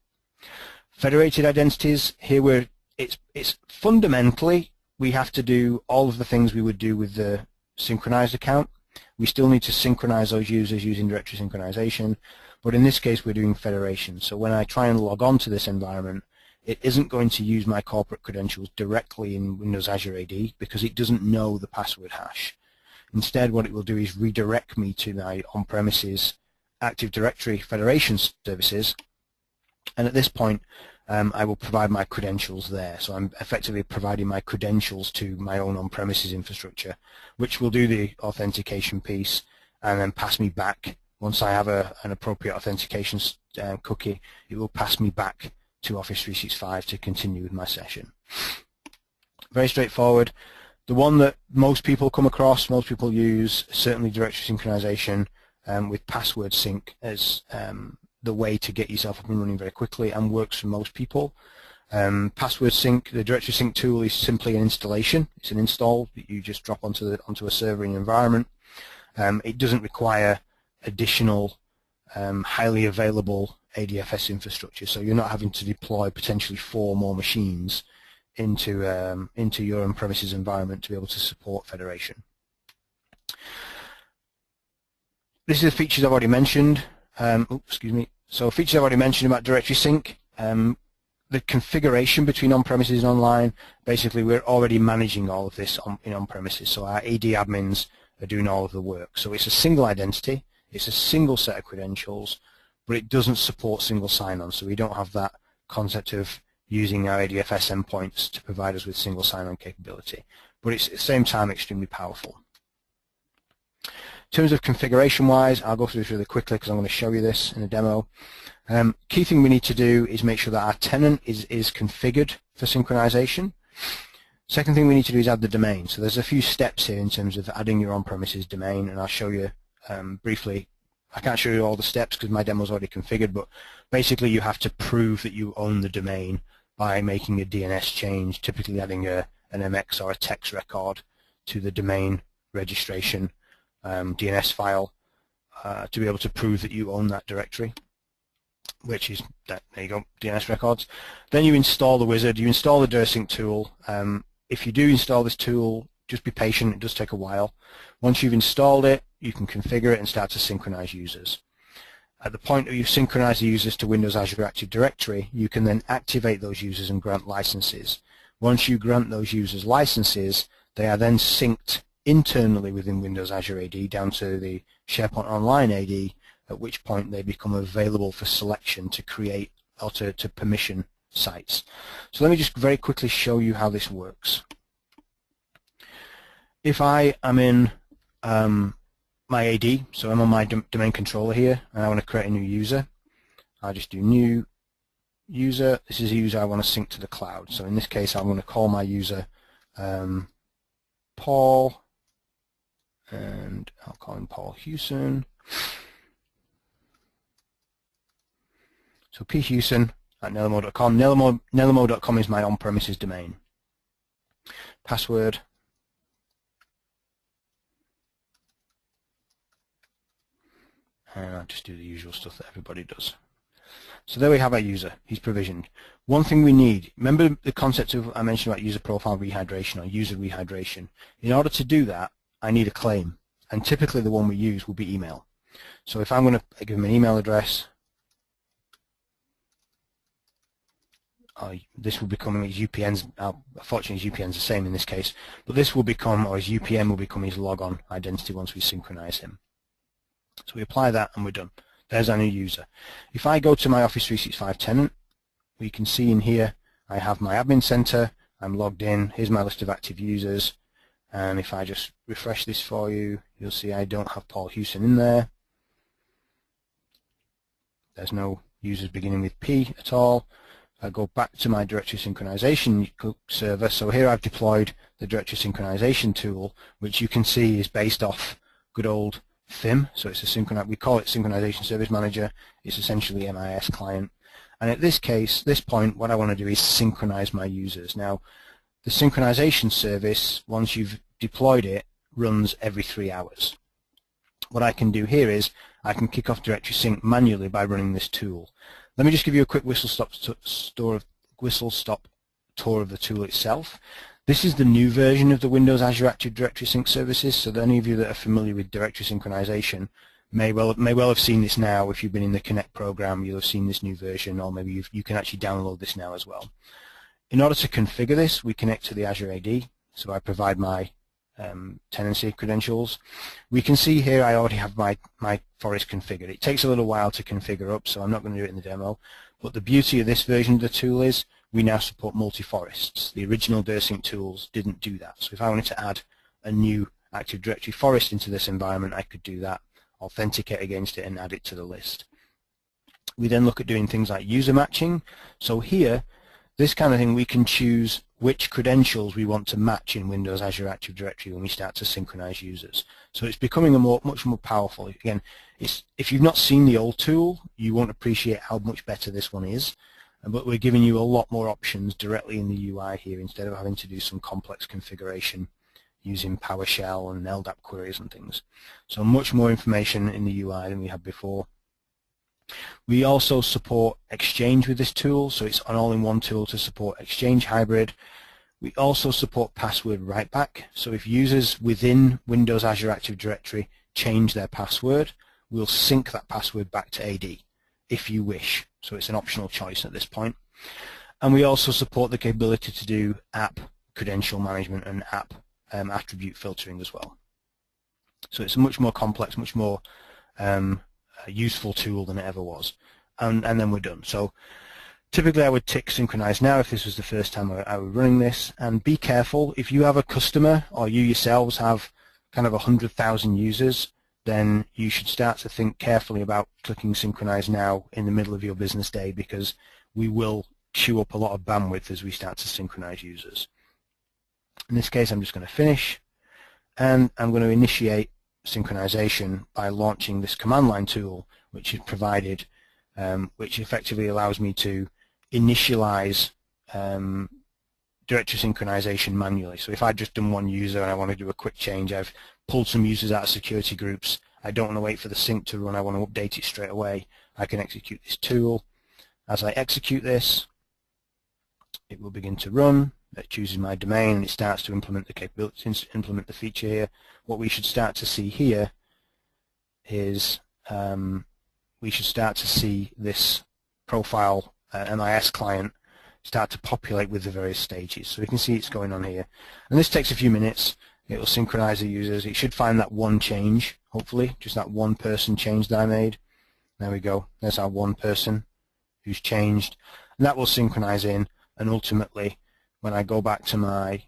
Federated identities, here it's fundamentally we have to do all of the things we would do with the synchronized account. We still need to synchronize those users using directory synchronization, but in this case we're doing federation. So when I try and log on to this environment, it isn't going to use my corporate credentials directly in Windows Azure AD because it doesn't know the password hash. Instead, what it will do is redirect me to my on-premises Active Directory federation services, and at this point I will provide my credentials there. So I'm effectively providing my credentials to my own on-premises infrastructure, which will do the authentication piece and then pass me back. Once I have an appropriate authentication cookie, it will pass me back to Office 365 to continue with my session. Very straightforward. The one that most people come across, most people use, certainly directory synchronization with password sync as the way to get yourself up and running very quickly, and works for most people. Password sync, the directory sync tool, is simply an installation. It's an install that you just drop onto a server in your environment. It doesn't require additional highly available ADFS infrastructure, so you're not having to deploy potentially 4 more machines into your on-premises environment to be able to support federation. This is the features I've already mentioned. So features I've already mentioned about directory sync. The configuration between on-premises and online, basically we're already managing all of this in on-premises, so our AD admins are doing all of the work. So it's a single identity, it's a single set of credentials, but it doesn't support single sign-on, so we don't have that concept of using our ADFS endpoints to provide us with single sign-on capability. But it's at the same time extremely powerful. In terms of configuration-wise, I'll go through this really quickly because I'm going to show you this in a demo. Key thing we need to do is make sure that our tenant is configured for synchronization. Second thing we need to do is add the domain. So there's a few steps here in terms of adding your on-premises domain, and I'll show you briefly. I can't show you all the steps because my demo is already configured, but basically you have to prove that you own the domain by making a DNS change, typically adding an MX or a text record to the domain registration DNS file to be able to prove that you own that directory. which is that. There you go, DNS records. Then you install the wizard. You install the dirsync tool. If you do install this tool, just be patient. It does take a while. Once you've installed it, you can configure it and start to synchronize users. At the point that you've synchronized the users to Windows Azure Active Directory, you can then activate those users and grant licenses. Once you grant those users licenses, they are then synced internally within Windows Azure AD down to the SharePoint Online AD, at which point they become available for selection to create or to permission sites. So let me just very quickly show you how this works. If I am in my AD, so I'm on my domain controller here, and I want to create a new user, I'll just do new user. This is a user I want to sync to the cloud. So in this case, I'm going to call my user Paul, and I'll call him Paul Hewson. So phewson at nelimo.com. Nelimo.com is my on-premises domain. Password. And I'll just do the usual stuff that everybody does. So there we have our user. He's provisioned. One thing we need, remember the concept of I mentioned about user profile rehydration or user rehydration. In order to do that, I need a claim. And typically the one we use will be email. So if I'm going to give him an email address, this will become his UPN's, unfortunately his UPN's the same in this case, but this will become, or his UPN will become his logon identity once we synchronize him. So we apply that and we're done. There's our new user. If I go to my Office 365 tenant, we can see in here I have my admin center, I'm logged in, here's my list of active users, and if I just refresh this for you, you'll see I don't have Paul Hewson in there. There's no users beginning with P at all. I go back to my directory synchronization server, so here I've deployed the directory synchronization tool, which you can see is based off good old FIM, so it's a we call it Synchronization Service Manager. It's essentially MIS client. And at this point, what I want to do is synchronize my users. Now, the synchronization service, once you've deployed it, runs every 3 hours. What I can do here is I can kick off directory sync manually by running this tool. Let me just give you a quick whistle-stop tour of the tool itself. This is the new version of the Windows Azure Active Directory Sync services, so any of you that are familiar with directory synchronization may well have seen this now. If you've been in the Connect program, you'll have seen this new version, or maybe you can actually download this now as well. In order to configure this, we connect to the Azure AD, so I provide my tenancy credentials. We can see here I already have my forest configured. It takes a little while to configure up, so I'm not going to do it in the demo, but the beauty of this version of the tool is we now support multi-forests. The original dirsync tools didn't do that. So if I wanted to add a new Active Directory forest into this environment, I could do that, authenticate against it, and add it to the list. We then look at doing things like user matching. So here, this kind of thing, we can choose which credentials we want to match in Windows Azure Active Directory when we start to synchronize users. So it's becoming much more powerful. Again, if you've not seen the old tool, you won't appreciate how much better this one is. But we're giving you a lot more options directly in the UI here instead of having to do some complex configuration using PowerShell and LDAP queries and things. So much more information in the UI than we had before. We also support Exchange with this tool, so it's an all-in-one tool to support Exchange Hybrid. We also support password write-back, so if users within Windows Azure Active Directory change their password, we'll sync that password back to AD if you wish. So it's an optional choice at this point. And we also support the capability to do app credential management and app attribute filtering as well. So it's a much more complex, much more useful tool than it ever was. And then we're done. So typically I would tick synchronize now if this was the first time I were running this. And be careful, if you have a customer or you yourselves have kind of 100,000 users, then you should start to think carefully about clicking synchronize now in the middle of your business day, because we will chew up a lot of bandwidth as we start to synchronize users. In this case, I'm just going to finish, and I'm going to initiate synchronization by launching this command line tool, which is provided, which effectively allows me to initialize directory synchronization manually. So if I've just done one user and I want to do a quick change, I've pulled some users out of security groups, I don't want to wait for the sync to run, I want to update it straight away, I can execute this tool, As I execute this, it will begin to run. It chooses my domain and it starts to implement the capability, implement the feature here. What we should start to see here is we should start to see this profile MIS client start to populate with the various stages. So we can see it's going on here. And this takes a few minutes. It will synchronize the users. It should find that one change, hopefully, just that one person change that I made. There we go. There's our one person who's changed. And that will synchronize in, and ultimately, when I go back to my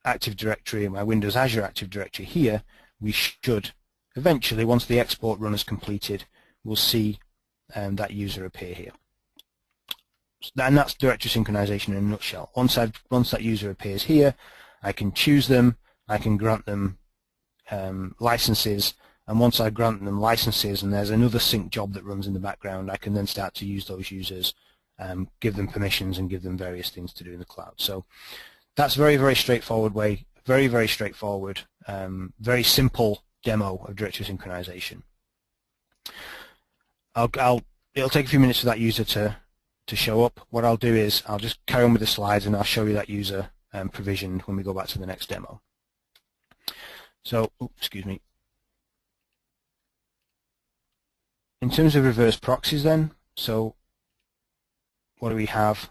Active Directory, my Windows Azure Active Directory here, we should eventually, once the export run is completed, we'll see that user appear here. And that's directory synchronization in a nutshell. Once that user appears here, I can choose them, I can grant them licenses, and once I grant them licenses and there's another sync job that runs in the background, I can then start to use those users, give them permissions and give them various things to do in the cloud. So that's very, very straightforward way, very, very straightforward, very simple demo of directory synchronization. It'll take a few minutes for that user to show up. What I'll do is I'll just carry on with the slides and I'll show you that user provisioned when we go back to the next demo. So, excuse me. In terms of reverse proxies then, so what do we have?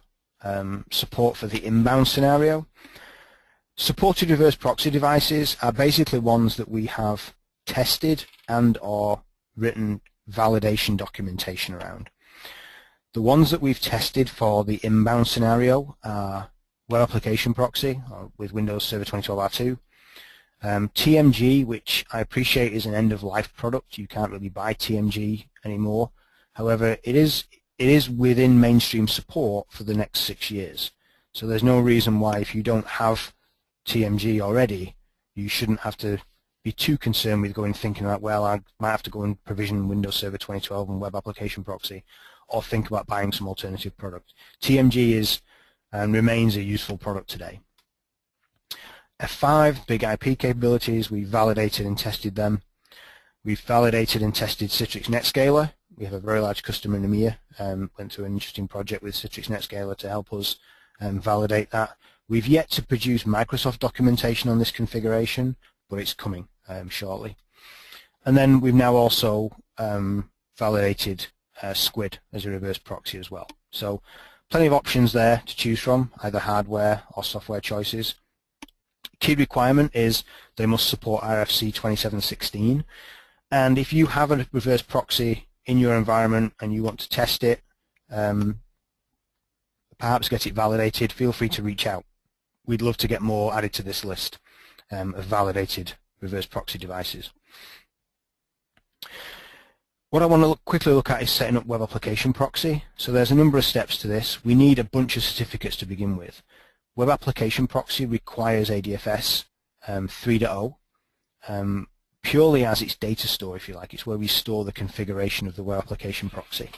Support for the inbound scenario. Supported reverse proxy devices are basically ones that we have tested and or written validation documentation around. The ones that we've tested for the inbound scenario are Web Application Proxy with Windows Server 2012 R2, TMG, which I appreciate is an end-of-life product. You can't really buy TMG anymore. However, it is within mainstream support for the next 6 years. So there's no reason why, if you don't have TMG already, you shouldn't have to be too concerned with thinking about, well, I might have to go and provision Windows Server 2012 and Web Application Proxy, or think about buying some alternative product. TMG is and remains a useful product today. F5, big IP capabilities, we validated and tested them. We've validated and tested Citrix NetScaler. We have a very large customer in EMEA, went through an interesting project with Citrix NetScaler to help us validate that. We've yet to produce Microsoft documentation on this configuration, but it's coming shortly. And then we've now also validated Squid as a reverse proxy as well. So plenty of options there to choose from, either hardware or software choices. Key requirement is they must support RFC 2716, and if you have a reverse proxy in your environment and you want to test it, perhaps get it validated, feel free to reach out. We'd love to get more added to this list of validated reverse proxy devices. What I want to quickly look at is setting up Web Application Proxy. So there's a number of steps to this. We need a bunch of certificates to begin with. Web Application Proxy requires ADFS 3.0 purely as its data store, if you like. It's where we store the configuration of the Web Application Proxy.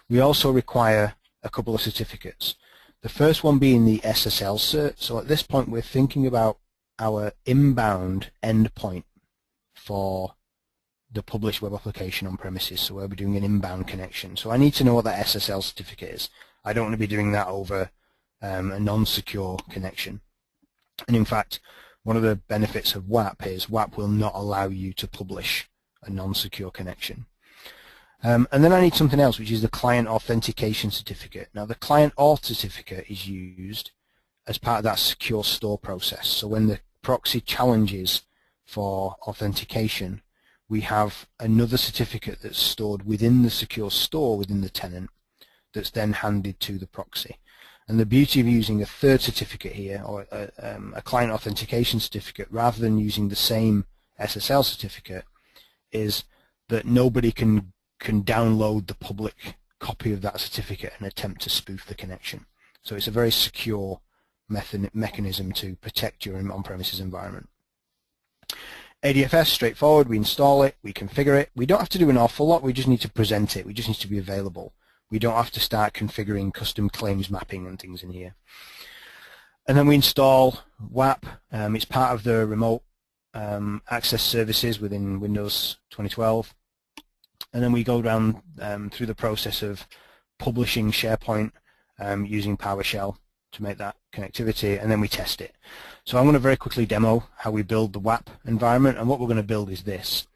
We also require a couple of certificates. The first one being the SSL cert. So at this point we're thinking about our inbound endpoint for the published web application on premises, so where we're doing an inbound connection. So I need to know what that SSL certificate is. I don't want to be doing that over a non-secure connection. And in fact, one of the benefits of WAP is WAP will not allow you to publish a non-secure connection. And then I need something else, which is the client authentication certificate. Now the client auth certificate is used as part of that secure store process. So when the proxy challenges for authentication, we have another certificate that's stored within the secure store within the tenant that's then handed to the proxy. And the beauty of using a third certificate here, or a client authentication certificate, rather than using the same SSL certificate, is that nobody can download the public copy of that certificate and attempt to spoof the connection. So it's a very secure mechanism to protect your on-premises environment. ADFS, straightforward, we install it, we configure it. We don't have to do an awful lot, we just need to present it, we just need to be available. We don't have to start configuring custom claims mapping and things in here. And then we install WAP. It's part of the remote access services within Windows 2012. And then we go down through the process of publishing SharePoint using PowerShell to make that connectivity, and then we test it. So I'm going to very quickly demo how we build the WAP environment, and what we're going to build is this.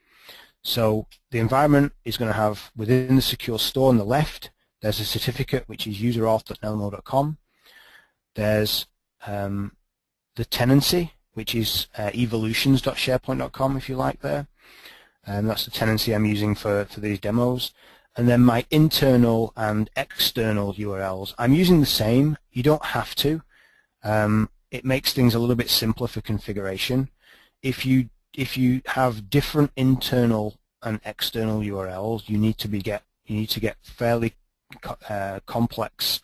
So the environment is going to have, within the secure store on the left, there's a certificate which is userauth.nelmo.com. There's the tenancy, which is evolutions.sharepoint.com, if you like there. And that's the tenancy I'm using for these demos. And then my internal and external URLs. I'm using the same. You don't have to. It makes things a little bit simpler for configuration. If you have different internal and external URLs, you need to get fairly complex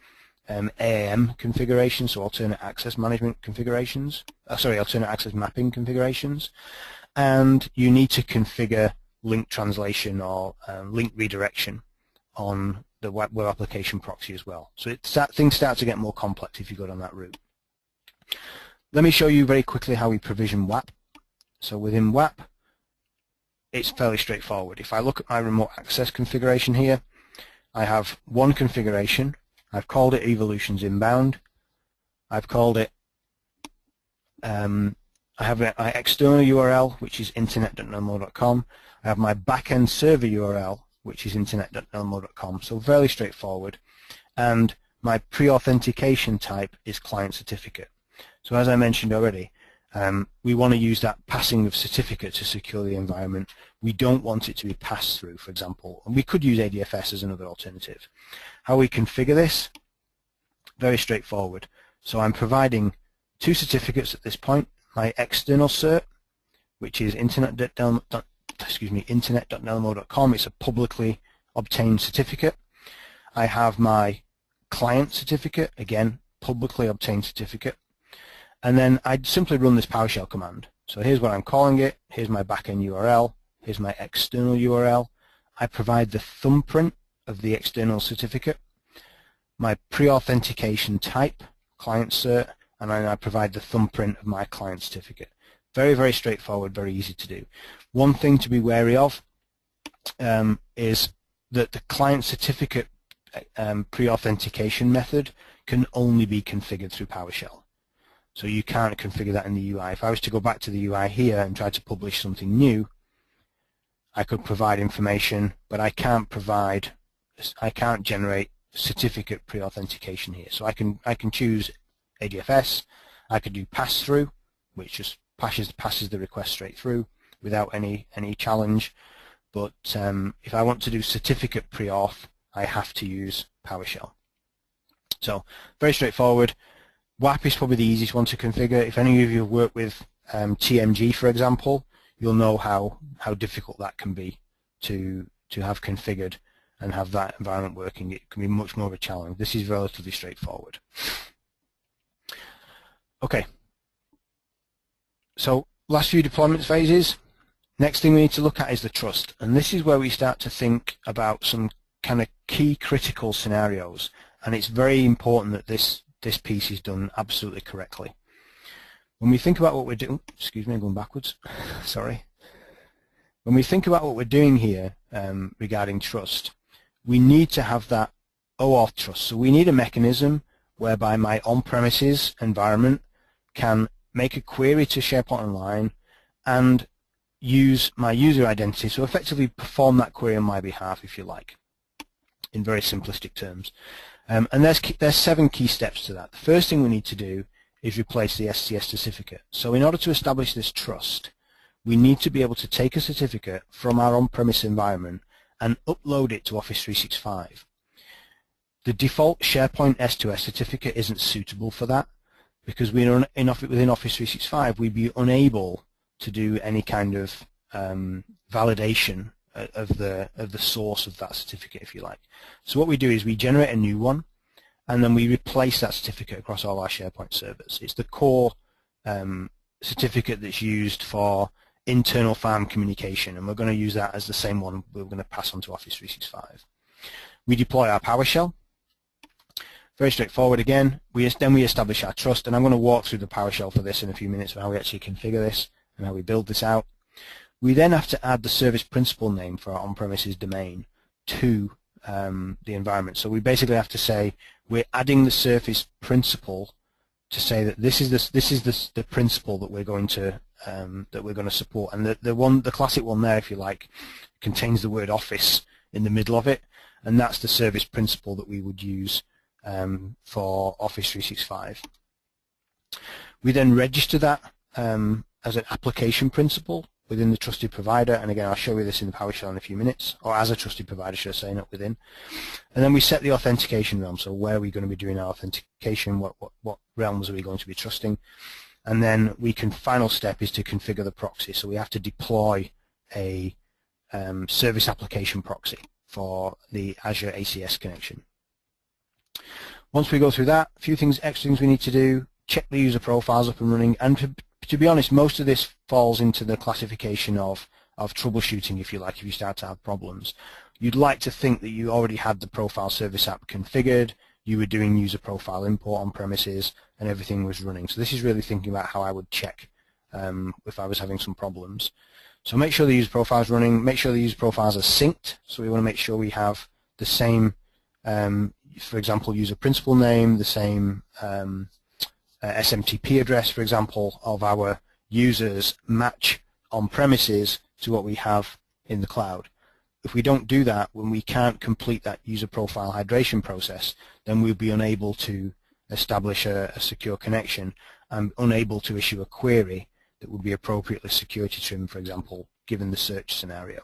AAM configurations, so alternate access management configurations. Alternate access mapping configurations, and you need to configure link translation or link redirection on the web application proxy as well. So things start to get more complex if you go down that route. Let me show you very quickly how we provision WAP. So within WAP, it's fairly straightforward. If I look at my remote access configuration here, I have one configuration. I've called it Evolutions Inbound. I've called it, I have my external URL, which is internet.nelmo.com. I have my backend server URL, which is internet.nelmo.com. So fairly straightforward. And my pre-authentication type is client certificate. So as I mentioned already, we want to use that passing of certificate to secure the environment. We don't want it to be passed through, for example. And we could use ADFS as another alternative. How we configure this? Very straightforward. So I'm providing two certificates at this point. My external cert, which is internet.nelmo.com. It's a publicly obtained certificate. I have my client certificate, again, publicly obtained certificate. And then I'd simply run this PowerShell command. So here's what I'm calling it. Here's my backend URL. Here's my external URL. I provide the thumbprint of the external certificate, my pre-authentication type, client cert, and then I provide the thumbprint of my client certificate. Very, very straightforward, very easy to do. One thing to be wary of is that the client certificate pre-authentication method can only be configured through PowerShell. So you can't configure that in the UI. If I was to go back to the UI here and try to publish something new, I could provide information, but I can't generate certificate pre-authentication here. So I can choose ADFS. I could do pass-through, which just passes the request straight through without any challenge. But if I want to do certificate pre-auth, I have to use PowerShell. So very straightforward. WAP is probably the easiest one to configure. If any of you have worked with TMG, for example, you'll know how difficult that can be to have configured and have that environment working. It can be much more of a challenge. This is relatively straightforward. Okay. So last few deployment phases. Next thing we need to look at is the trust. And this is where we start to think about some kind of key critical scenarios. And it's very important that this piece is done absolutely correctly. When we think about what we're doing, excuse me, I'm going backwards, sorry. When we think about what we're doing here regarding trust, we need to have that OAuth trust. So we need a mechanism whereby my on-premises environment can make a query to SharePoint Online and use my user identity, so effectively perform that query on my behalf, if you like, in very simplistic terms. And there's 7 key steps to that. The first thing we need to do is replace the SCS certificate. So in order to establish this trust, we need to be able to take a certificate from our on-premise environment and upload it to Office 365. The default SharePoint S2S certificate isn't suitable for that because within Office 365 we'd be unable to do any kind of validation of the source of that certificate, if you like. So what we do is we generate a new one, and then we replace that certificate across all our SharePoint servers. It's the core certificate that's used for internal farm communication, and we're going to use that as the same one we're going to pass on to Office 365. We deploy our PowerShell. Very straightforward again. Then we establish our trust, and I'm going to walk through the PowerShell for this in a few minutes, of how we actually configure this and how we build this out. We then have to add the service principal name for our on-premises domain to the environment. So we basically have to say we're adding the service principal to say that this is the principle that we're going to support, and the classic one there, if you like, contains the word Office in the middle of it, and that's the service principle that we would use for Office 365. We then register that as an application principle within the trusted provider, and again I'll show you this in the PowerShell in a few minutes, or as a trusted provider should I say, not within. And then we set the authentication realm, so where are we going to be doing our authentication, what realms are we going to be trusting, and then final step is to configure the proxy. So we have to deploy a service application proxy for the Azure ACS connection. Once we go through that, a few extra things we need to do: check the user profiles up and running, and to be honest, most of this falls into the classification of troubleshooting, if you like, if you start to have problems. You'd like to think that you already had the profile service app configured, you were doing user profile import on premises, and everything was running. So this is really thinking about how I would check if I was having some problems. So make sure the user profile is running, make sure the user profiles are synced, so we want to make sure we have the same, for example, user principal name, the same SMTP address, for example, of our users match on premises to what we have in the cloud. If we don't do that, when we can't complete that user profile hydration process, then we'll be unable to establish a secure connection and unable to issue a query that would be appropriately security trimmed, for example, given the search scenario.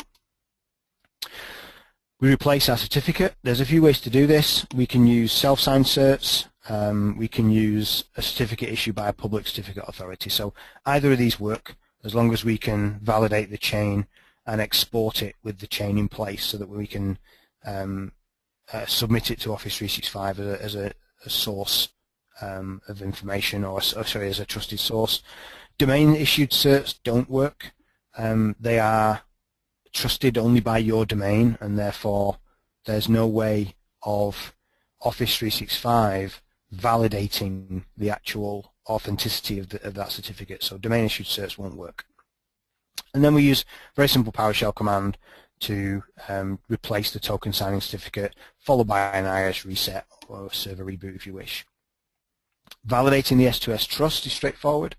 We replace our certificate. There's a few ways to do this. We can use self-signed certs. We can use a certificate issued by a public certificate authority. So either of these work as long as we can validate the chain and export it with the chain in place so that we can submit it to Office 365 as a source of information, or sorry, as a trusted source. Domain issued certs don't work. They are trusted only by your domain, and therefore there's no way of Office 365 validating the actual authenticity of that certificate. So domain issued certs won't work. And then we use a very simple PowerShell command to replace the token signing certificate, followed by an IIS reset or server reboot if you wish. Validating the S2S trust is straightforward.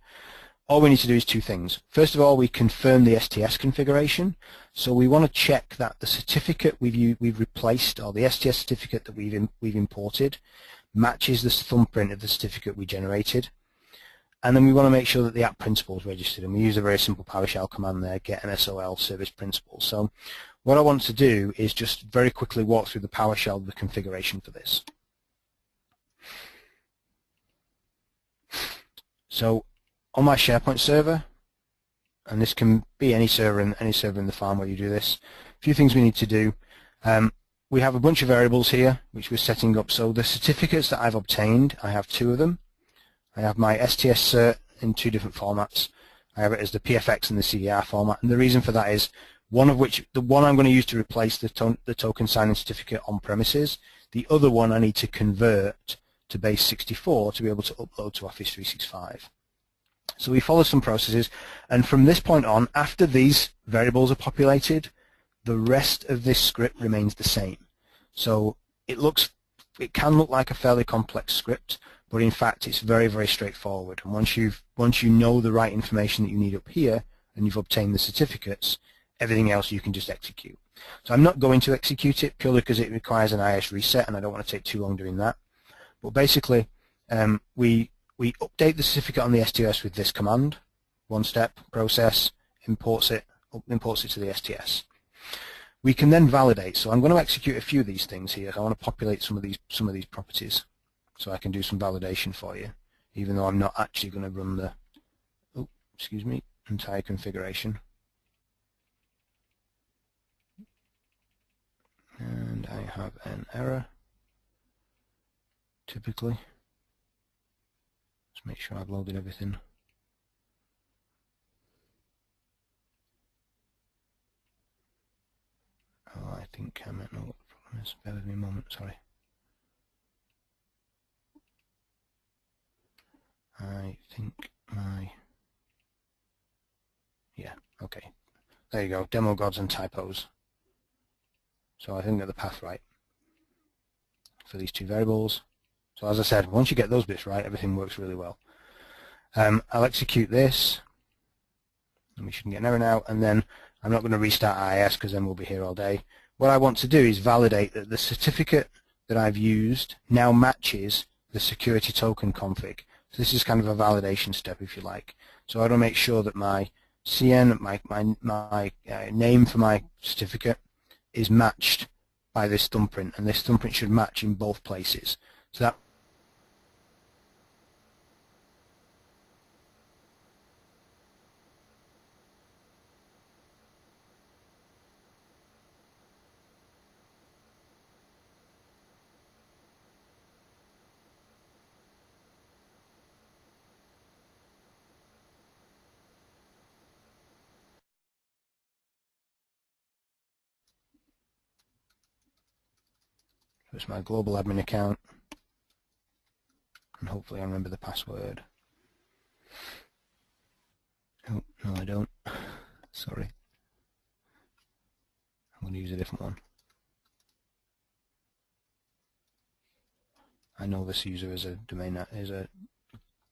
All we need to do is two things. First of all, we confirm the STS configuration. So we want to check that the certificate we've replaced, or the STS certificate that we've imported, matches the thumbprint of the certificate we generated. And then we want to make sure that the app principal is registered. And we use a very simple PowerShell command there, get an SOL service principal. So what I want to do is just very quickly walk through the PowerShell, the configuration for this. So on my SharePoint server, and this can be any server in the farm where you do this, a few things we need to do. We have a bunch of variables here which we're setting up. So the certificates that I've obtained, I have two of them. I have my STS cert in two different formats. I have it as the PFX and the CDR format, and the reason for that is the one I'm going to use to replace the token signing certificate on premises. The other one I need to convert to base 64 to be able to upload to Office 365. So we follow some processes, and from this point on, after these variables are populated, the rest of this script remains the same. So it can look like a fairly complex script, but in fact it's very, very straightforward. And once you know the right information that you need up here, and you've obtained the certificates, everything else you can just execute. So I'm not going to execute it purely because it requires an IIS reset, and I don't want to take too long doing that. But basically, we update the certificate on the STS with this command, one-step process, imports it to the STS. We can then validate. So I'm going to execute a few of these things here. I want to populate some of these properties, so I can do some validation for you, even though I'm not actually going to run the entire configuration. And I have an error, typically. Let's make sure I've loaded everything. Oh, I think I might know what the problem is. Bear with me a moment, sorry. I think yeah, okay. There you go, demo gods and typos. So I think I got the path right. for these two variables. So as I said, once you get those bits right, everything works really well. I'll execute this, and we shouldn't get an error now, and then I'm not going to restart IIS because then we'll be here all day. What I want to do is validate that the certificate that I've used now matches the security token config. So this is kind of a validation step, if you like. So I want to make sure that my CN, my name for my certificate is matched by this thumbprint, and this thumbprint should match in both places. So that's my global admin account, and hopefully I remember the password. Oh, no I don't. Sorry. I'm going to use a different one. I know this user is a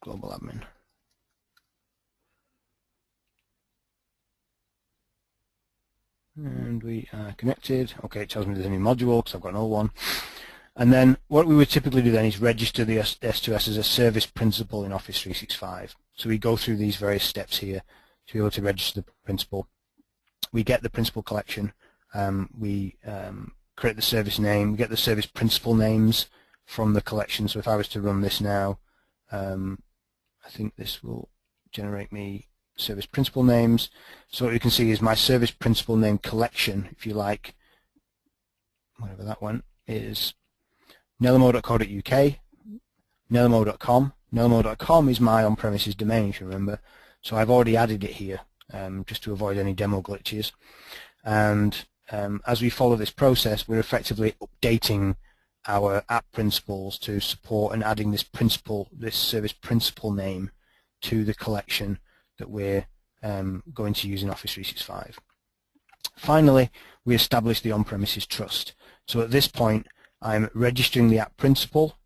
global admin. And we are connected. Okay, it tells me there's a new module because I've got an old one. And then what we would typically do then is register the S2S as a service principal in Office 365. So we go through these various steps here to be able to register the principal. We get the principal collection. We create the service name. We get the service principal names from the collection. So if I was to run this now, I think this will generate me service principal names. So what you can see is my service principal name collection, if you like, whatever that one is, nelamo.co.uk, nelamo.com. Nelamo.com is my on-premises domain, if you remember. So I've already added it here just to avoid any demo glitches. And as we follow this process, we're effectively updating our app principals to support and adding this service principal name to the collection that we're going to use in Office 365. Finally, we establish the on-premises trust. So at this point, I'm registering the app principal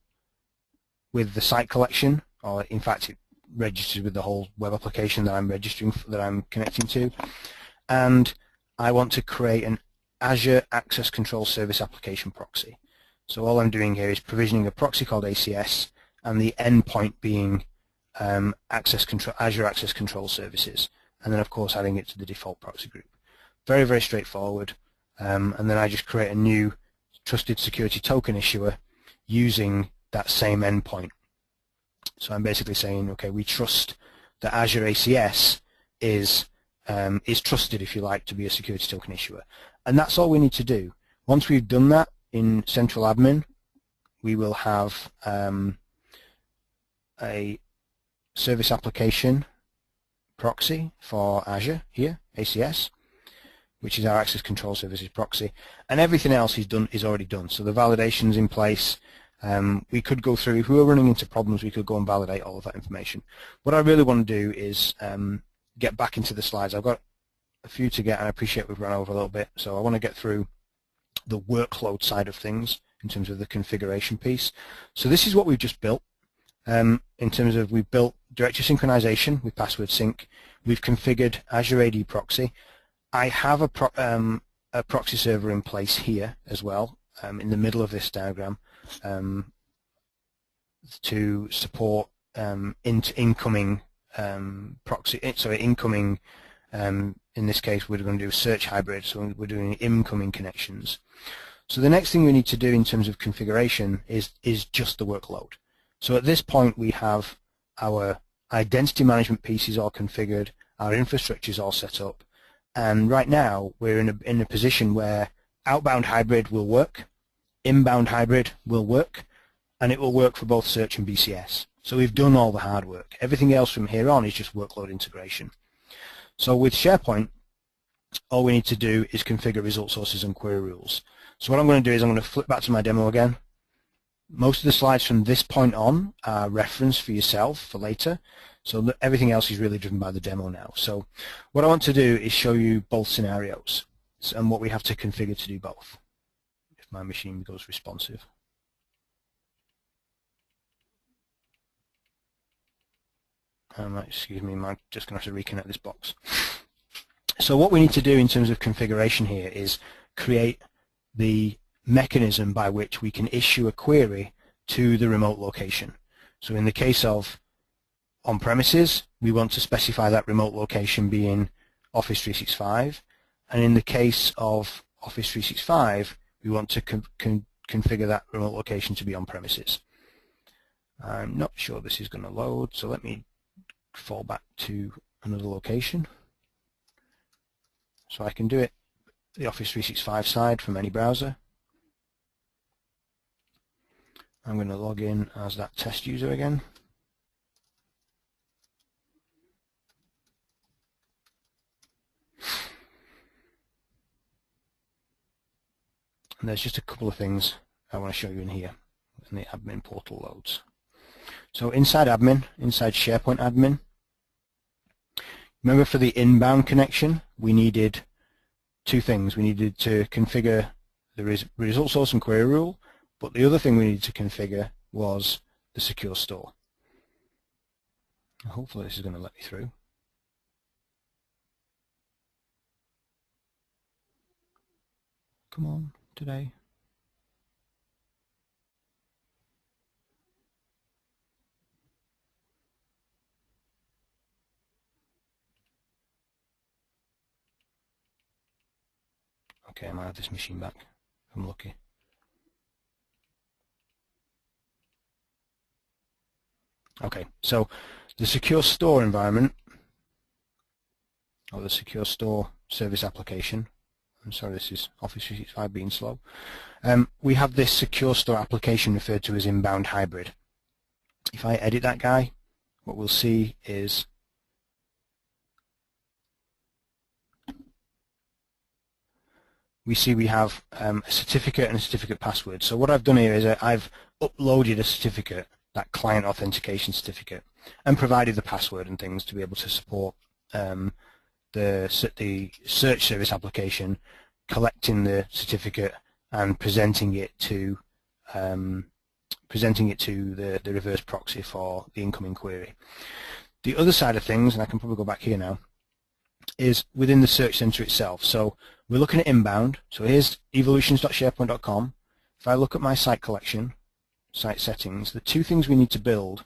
with the site collection, or in fact, it registers with the whole web application that I'm registering, that I'm connecting to, and I want to create an Azure Access Control Service application proxy. So all I'm doing here is provisioning a proxy called ACS, and the endpoint being Azure Access Control Services, and then of course adding it to the default proxy group. Very, very straightforward. And then I just create a new trusted security token issuer using that same endpoint. So I'm basically saying, okay, we trust that Azure ACS is trusted, if you like, to be a security token issuer. And that's all we need to do. Once we've done that in Central Admin, we will have a service application proxy for Azure here, ACS, which is our Access Control Services proxy, and everything else is already done. So the validation's in place. We could go through, if we were running into problems, we could go and validate all of that information. What I really want to do is get back into the slides. I've got a few to get, and I appreciate we've run over a little bit, so I want to get through the workload side of things in terms of the configuration piece. So this is what we've just built. In terms of, we've built directory synchronization with password sync. We've configured Azure AD proxy. I have a proxy server in place here as well, in the middle of this diagram, to support incoming incoming. In this case, we're going to do search hybrid, so we're doing incoming connections. So the next thing we need to do in terms of configuration is just the workload. So at this point, we have our identity management pieces all configured, our infrastructure is all set up, and right now we're in a position where outbound hybrid will work, inbound hybrid will work, and it will work for both search and BCS. So we've done all the hard work. Everything else from here on is just workload integration. So with SharePoint, all we need to do is configure result sources and query rules. So what I'm going to do is I'm going to flip back to my demo again. Most of the slides from this point on are reference for yourself for later. So everything else is really driven by the demo now. So what I want to do is show you both scenarios and what we have to configure to do both, if my machine goes responsive. Excuse me, I'm just going to have to reconnect this box. So what we need to do in terms of configuration here is create the mechanism by which we can issue a query to the remote location. So in the case of on-premises, we want to specify that remote location being Office 365, and in the case of Office 365, we want to configure that remote location to be on-premises. I'm not sure this is going to load, so let me fall back to another location. So I can do it the Office 365 side from any browser. I'm going to log in as that test user again. And there's just a couple of things I want to show you in here when the admin portal loads. So inside admin, inside SharePoint admin, remember for the inbound connection, we needed two things. We needed to configure the result source and query rule, but the other thing we needed to configure was the secure store. Hopefully this is going to let me through. Come on, today. Okay, I might have this machine back. I'm lucky. Okay, so the secure store environment, or the secure store service application, I'm sorry, this is Office 365 being slow. We have this secure store application referred to as inbound hybrid. If I edit that guy, what we'll see is we have a certificate and a certificate password. So what I've done here is I've uploaded a certificate, that client authentication certificate, and provided the password and things to be able to support the search service application, collecting the certificate and presenting it to the reverse proxy for the incoming query. The other side of things, and I can probably go back here now, is within the search center itself. So we're looking at inbound. So here's evolutions.sharepoint.com. If I look at my site collection, site settings, the two things we need to build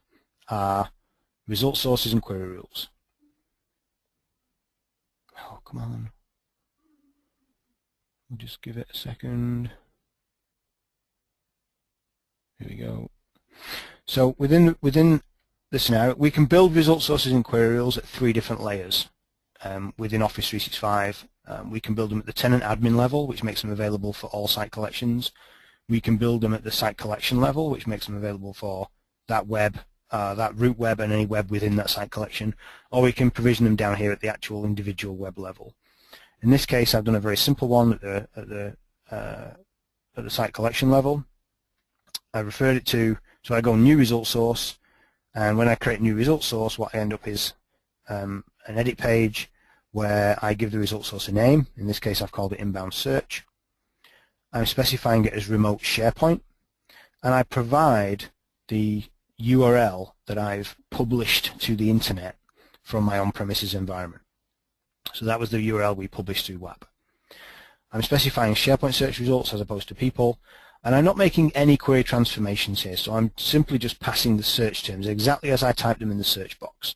are result sources and query rules. Oh, come on. We'll just give it a second. Here we go. So within the scenario, we can build result sources and query rules at 3 different layers. Within Office 365, we can build them at the tenant admin level, which makes them available for all site collections. We can build them at the site collection level, which makes them available for that web, that root web and any web within that site collection, or we can provision them down here at the actual individual web level. In this case, I've done a very simple one at the site collection level. I referred it to, so I go new result source, and when I create new result source, what I end up is an edit page where I give the result source a name. In this case, I've called it inbound search. I'm specifying it as remote SharePoint, and I provide the URL that I've published to the internet from my on-premises environment. So that was the URL we published through WAP. I'm specifying SharePoint search results as opposed to people, and I'm not making any query transformations here, so I'm simply just passing the search terms exactly as I typed them in the search box.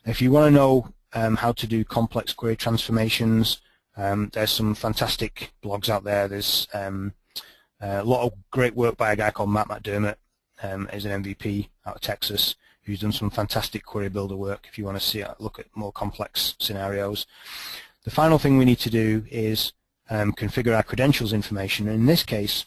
If you want to know how to do complex query transformations, there's some fantastic blogs out there. There's a lot of great work by a guy called Matt McDermott, who's an MVP out of Texas, who's done some fantastic query builder work if you want to look at more complex scenarios. The final thing we need to do is configure our credentials information, and in this case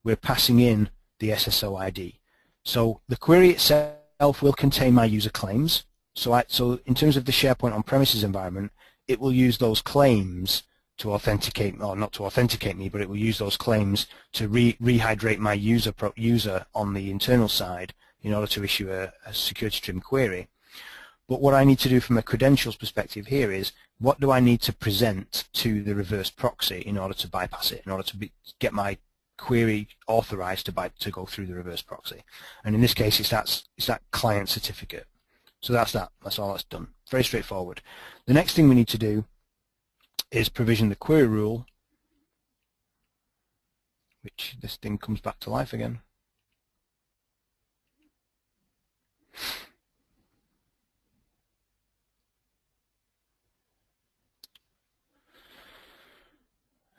we're passing in the SSO ID. So the query itself will contain my user claims. So in terms of the SharePoint on-premises environment, it will use those claims to authenticate, or not to authenticate me, but it will use those claims to rehydrate my user on the internal side in order to issue a security trim query. But what I need to do from a credentials perspective here is, what do I need to present to the reverse proxy in order to bypass it, in order to get my query authorized to go through the reverse proxy? And in this case, it's that client certificate. So that's that. That's all that's done. Very straightforward. The next thing we need to do is provision the query rule, which this thing comes back to life again.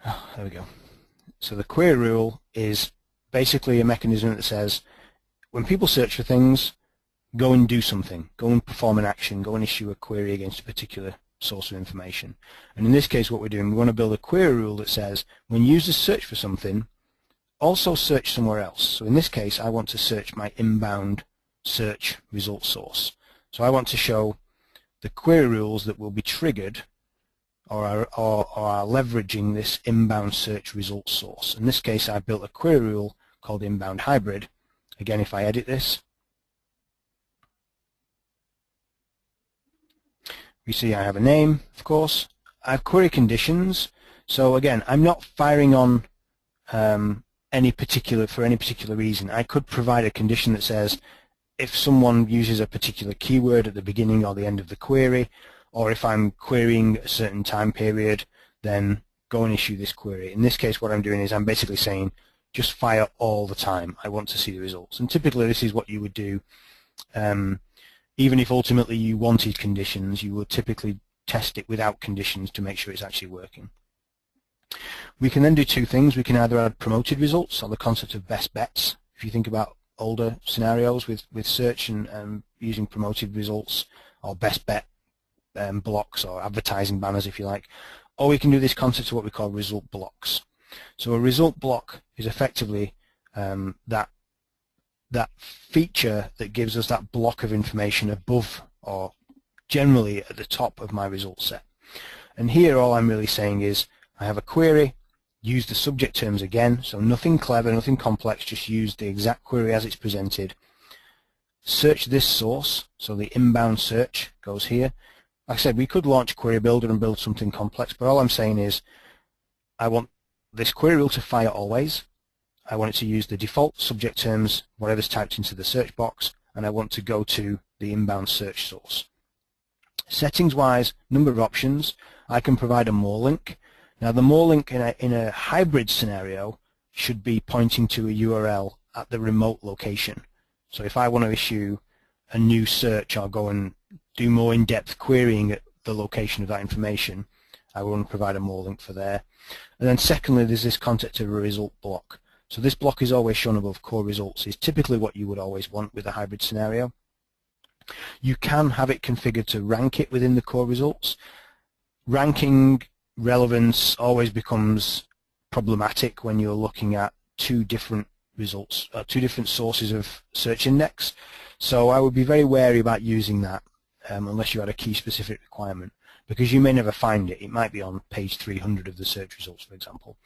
Oh, there we go. So the query rule is basically a mechanism that says when people search for things, go and do something, go and perform an action, go and issue a query against a particular source of information. And in this case what we're doing, we want to build a query rule that says when users search for something, also search somewhere else. So in this case I want to search my inbound search result source. So I want to show the query rules that will be triggered or are leveraging this inbound search result source. In this case I've built a query rule called inbound hybrid. Again, if I edit this, we see I have a name, of course. I have query conditions. So again, I'm not firing on for any particular reason. I could provide a condition that says if someone uses a particular keyword at the beginning or the end of the query, or if I'm querying a certain time period, then go and issue this query. In this case, what I'm doing is I'm basically saying just fire all the time. I want to see the results. And typically this is what you would do. Even if ultimately you wanted conditions, you would typically test it without conditions to make sure it's actually working. We can then do two things. We can either add promoted results, or the concept of best bets. If you think about older scenarios with search and using promoted results or best bet blocks or advertising banners, if you like, or we can do this concept of what we call result blocks. So a result block is effectively that feature that gives us that block of information above or generally at the top of my result set. And here all I'm really saying is I have a query, use the subject terms again, so nothing clever, nothing complex, just use the exact query as it's presented. Search this source, so the inbound search goes here. Like I said, we could launch Query Builder and build something complex, but all I'm saying is I want this query rule to fire always. I want it to use the default subject terms, whatever's typed into the search box, and I want to go to the inbound search source. Settings-wise, number of options. I can provide a more link. Now the more link in a hybrid scenario should be pointing to a URL at the remote location. So if I want to issue a new search or go and do more in-depth querying at the location of that information, I want to provide a more link for there. And then secondly, there's this concept of a result block. So this block is always shown above core results, is typically what you would always want with a hybrid scenario. You can have it configured to rank it within the core results. Ranking relevance always becomes problematic when you're looking at two different results, two different sources of search index. So I would be very wary about using that unless you had a key specific requirement, because you may never find it. It might be on page 300 of the search results, for example.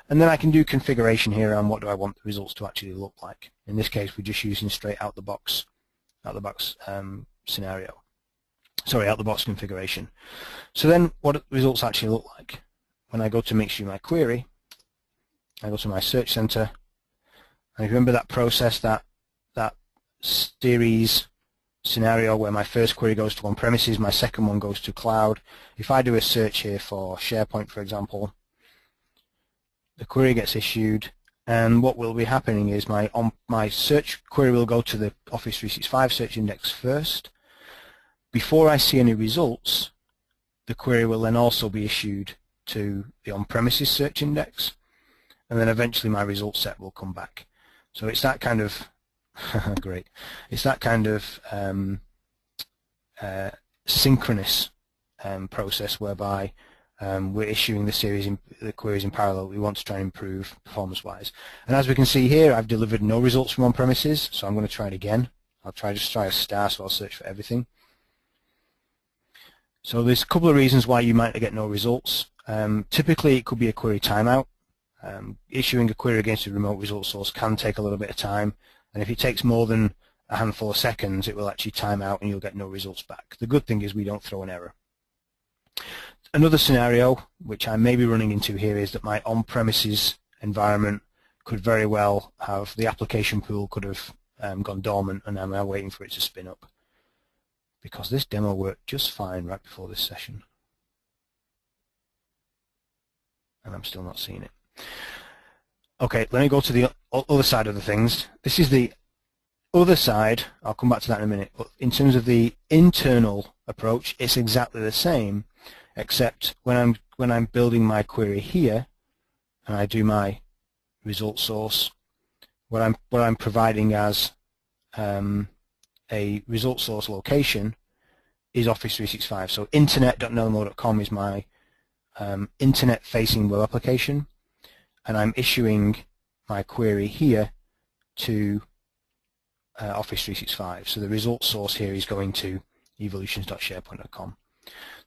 And then I can do configuration here on what do I want the results to actually look like. In this case, we're just using straight out the box scenario. Sorry, out the box configuration. So then what do the results actually look like? When I go to make sure my query, I go to my search center, and remember that process, that series scenario where my first query goes to on-premises, my second one goes to cloud. If I do a search here for SharePoint, for example, the query gets issued, and what will be happening is my search query will go to the Office 365 search index first. Before I see any results, the query will then also be issued to the on-premises search index, and then eventually my result set will come back. So it's that kind of great. It's that kind of synchronous process whereby we're issuing the queries in parallel. We want to try and improve performance-wise. And as we can see here, I've delivered no results from on-premises, so I'm going to try it again. I'll just try a star, so I'll search for everything. So there's a couple of reasons why you might get no results. Typically, it could be a query timeout. Issuing a query against a remote result source can take a little bit of time, and if it takes more than a handful of seconds, it will actually time out and you'll get no results back. The good thing is we don't throw an error. Another scenario, which I may be running into here, is that my on-premises environment could very well have the application pool could have gone dormant, and I'm now waiting for it to spin up. because this demo worked just fine right before this session. And I'm still not seeing it. Okay, let me go to the other side of the things. This is the other side. I'll come back to that in a minute. But in terms of the internal approach, it's exactly the same, except when I'm building my query here, and I do my result source, what I'm providing as a result source location is Office 365. So internet.notemo.com is my internet-facing web application, and I'm issuing my query here to Office 365. So the result source here is going to evolutions.sharepoint.com.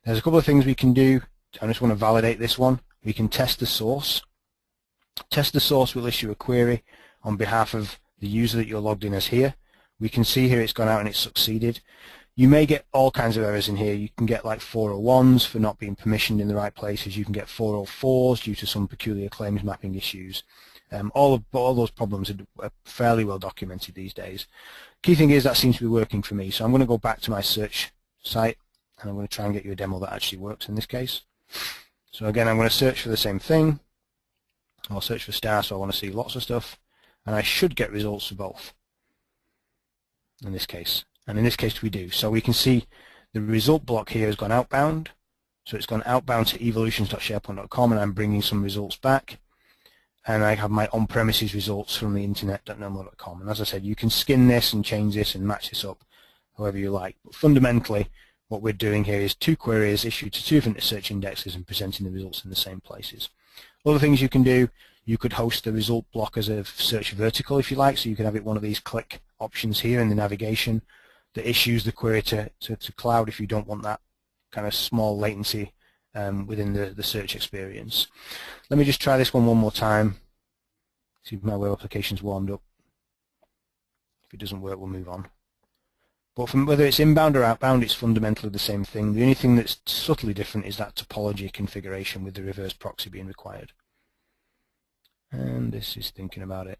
There's a couple of things we can do. I just want to validate this one. We can test the source. Test the source will issue a query on behalf of the user that you're logged in as here. We can see here it's gone out and it's succeeded. You may get all kinds of errors in here. You can get like 401s for not being permissioned in the right places. You can get 404s due to some peculiar claims mapping issues. All those problems are fairly well documented these days. Key thing is that seems to be working for me. So I'm going to go back to my search site and I'm going to try and get you a demo that actually works in this case. So again, I'm going to search for the same thing. I'll search for star, so I want to see lots of stuff, and I should get results for both in this case. And in this case we do. So we can see the result block here has gone outbound. So it's gone outbound to evolutions.sharepoint.com, and I'm bringing some results back. And I have my on-premises results from the internet.notemo.com. And as I said, you can skin this and change this and match this up however you like. But fundamentally, what we're doing here is two queries issued to two different search indexes and presenting the results in the same places. Other things you can do, you could host the result block as a search vertical if you like, so you could have it one of these click options here in the navigation that issues the query to cloud if you don't want that kind of small latency within the search experience. Let me just try this one more time, see if my web application's warmed up. If it doesn't work, we'll move on. But from whether it's inbound or outbound, it's fundamentally the same thing. The only thing that's subtly different is that topology configuration with the reverse proxy being required. And this is thinking about it.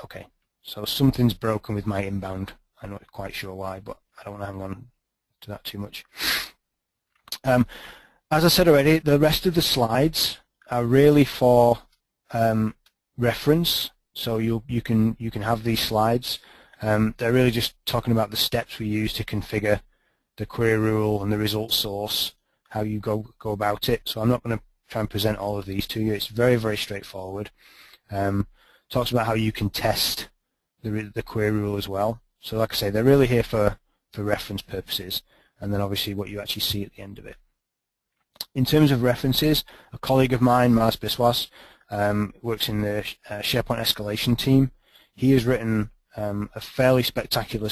Okay, so something's broken with my inbound. I'm not quite sure why, but I don't want to hang on to that too much. As I said already, the rest of the slides are really for reference. So you can have these slides. They're really just talking about the steps we use to configure the query rule and the result source, how you go about it. So I'm not going to try and present all of these to you. It's very, very straightforward. Talks about how you can test the query rule as well. So like I say, they're really here for reference purposes, and then obviously what you actually see at the end of it. In terms of references, a colleague of mine, Mars Biswas, works in the SharePoint escalation team. He has written a fairly spectacular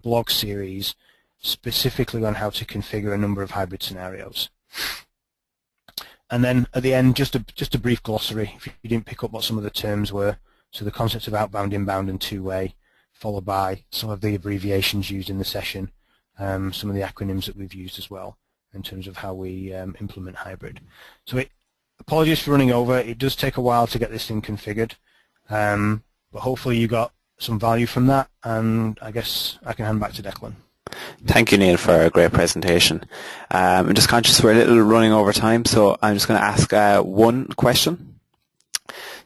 blog series specifically on how to configure a number of hybrid scenarios. And then at the end, just a brief glossary, if you didn't pick up what some of the terms were. So the concepts of outbound, inbound, and two-way, followed by some of the abbreviations used in the session, some of the acronyms that we've used as well in terms of how we implement hybrid. So apologies for running over. It does take a while to get this thing configured, but hopefully you got some value from that, and I guess I can hand back to Declan. Thank you, Neil, for a great presentation. I'm just conscious we're a little running over time, so I'm just going to ask one question.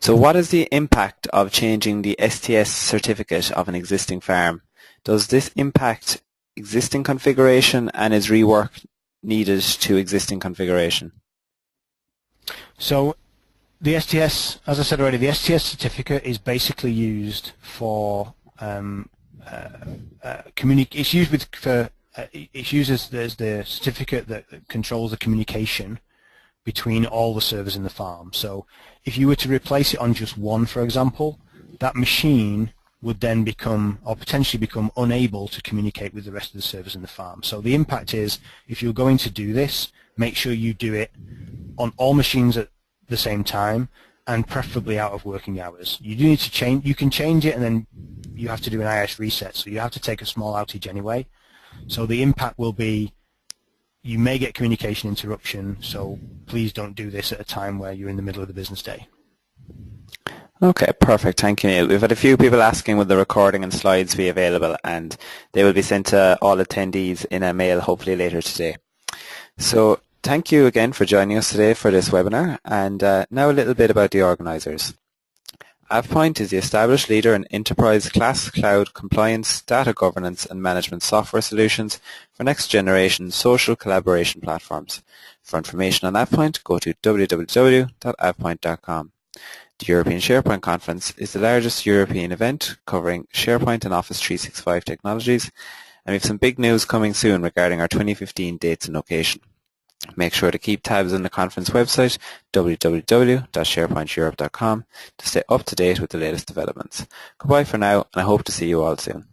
So what is the impact of changing the STS certificate of an existing farm? Does this impact existing configuration, and is rework needed to existing configuration? So the STS, as I said already, the STS certificate is basically used for it's used as the certificate that controls the communication between all the servers in the farm. So if you were to replace it on just one, for example, that machine would then become, or potentially become, unable to communicate with the rest of the servers in the farm. So the impact is, if you're going to do this, make sure you do it on all machines at the same time, and preferably out of working hours. You do need to change, you can change it, and then you have to do an IS reset, so you have to take a small outage anyway. So the impact will be, you may get communication interruption, so please don't do this at a time where you're in the middle of the business day. Okay, perfect. Thank you, Neil. We've had a few people asking will the recording and slides be available, and they will be sent to all attendees in a mail hopefully later today. So thank you again for joining us today for this webinar, and now a little bit about the organisers. AvePoint is the established leader in enterprise class cloud compliance, data governance and management software solutions for next-generation social collaboration platforms. For information on AvePoint, go to www.avepoint.com. The European SharePoint Conference is the largest European event covering SharePoint and Office 365 technologies, and we have some big news coming soon regarding our 2015 dates and location. Make sure to keep tabs on the conference website, www.sharepointeurope.com, to stay up to date with the latest developments. Goodbye for now, and I hope to see you all soon.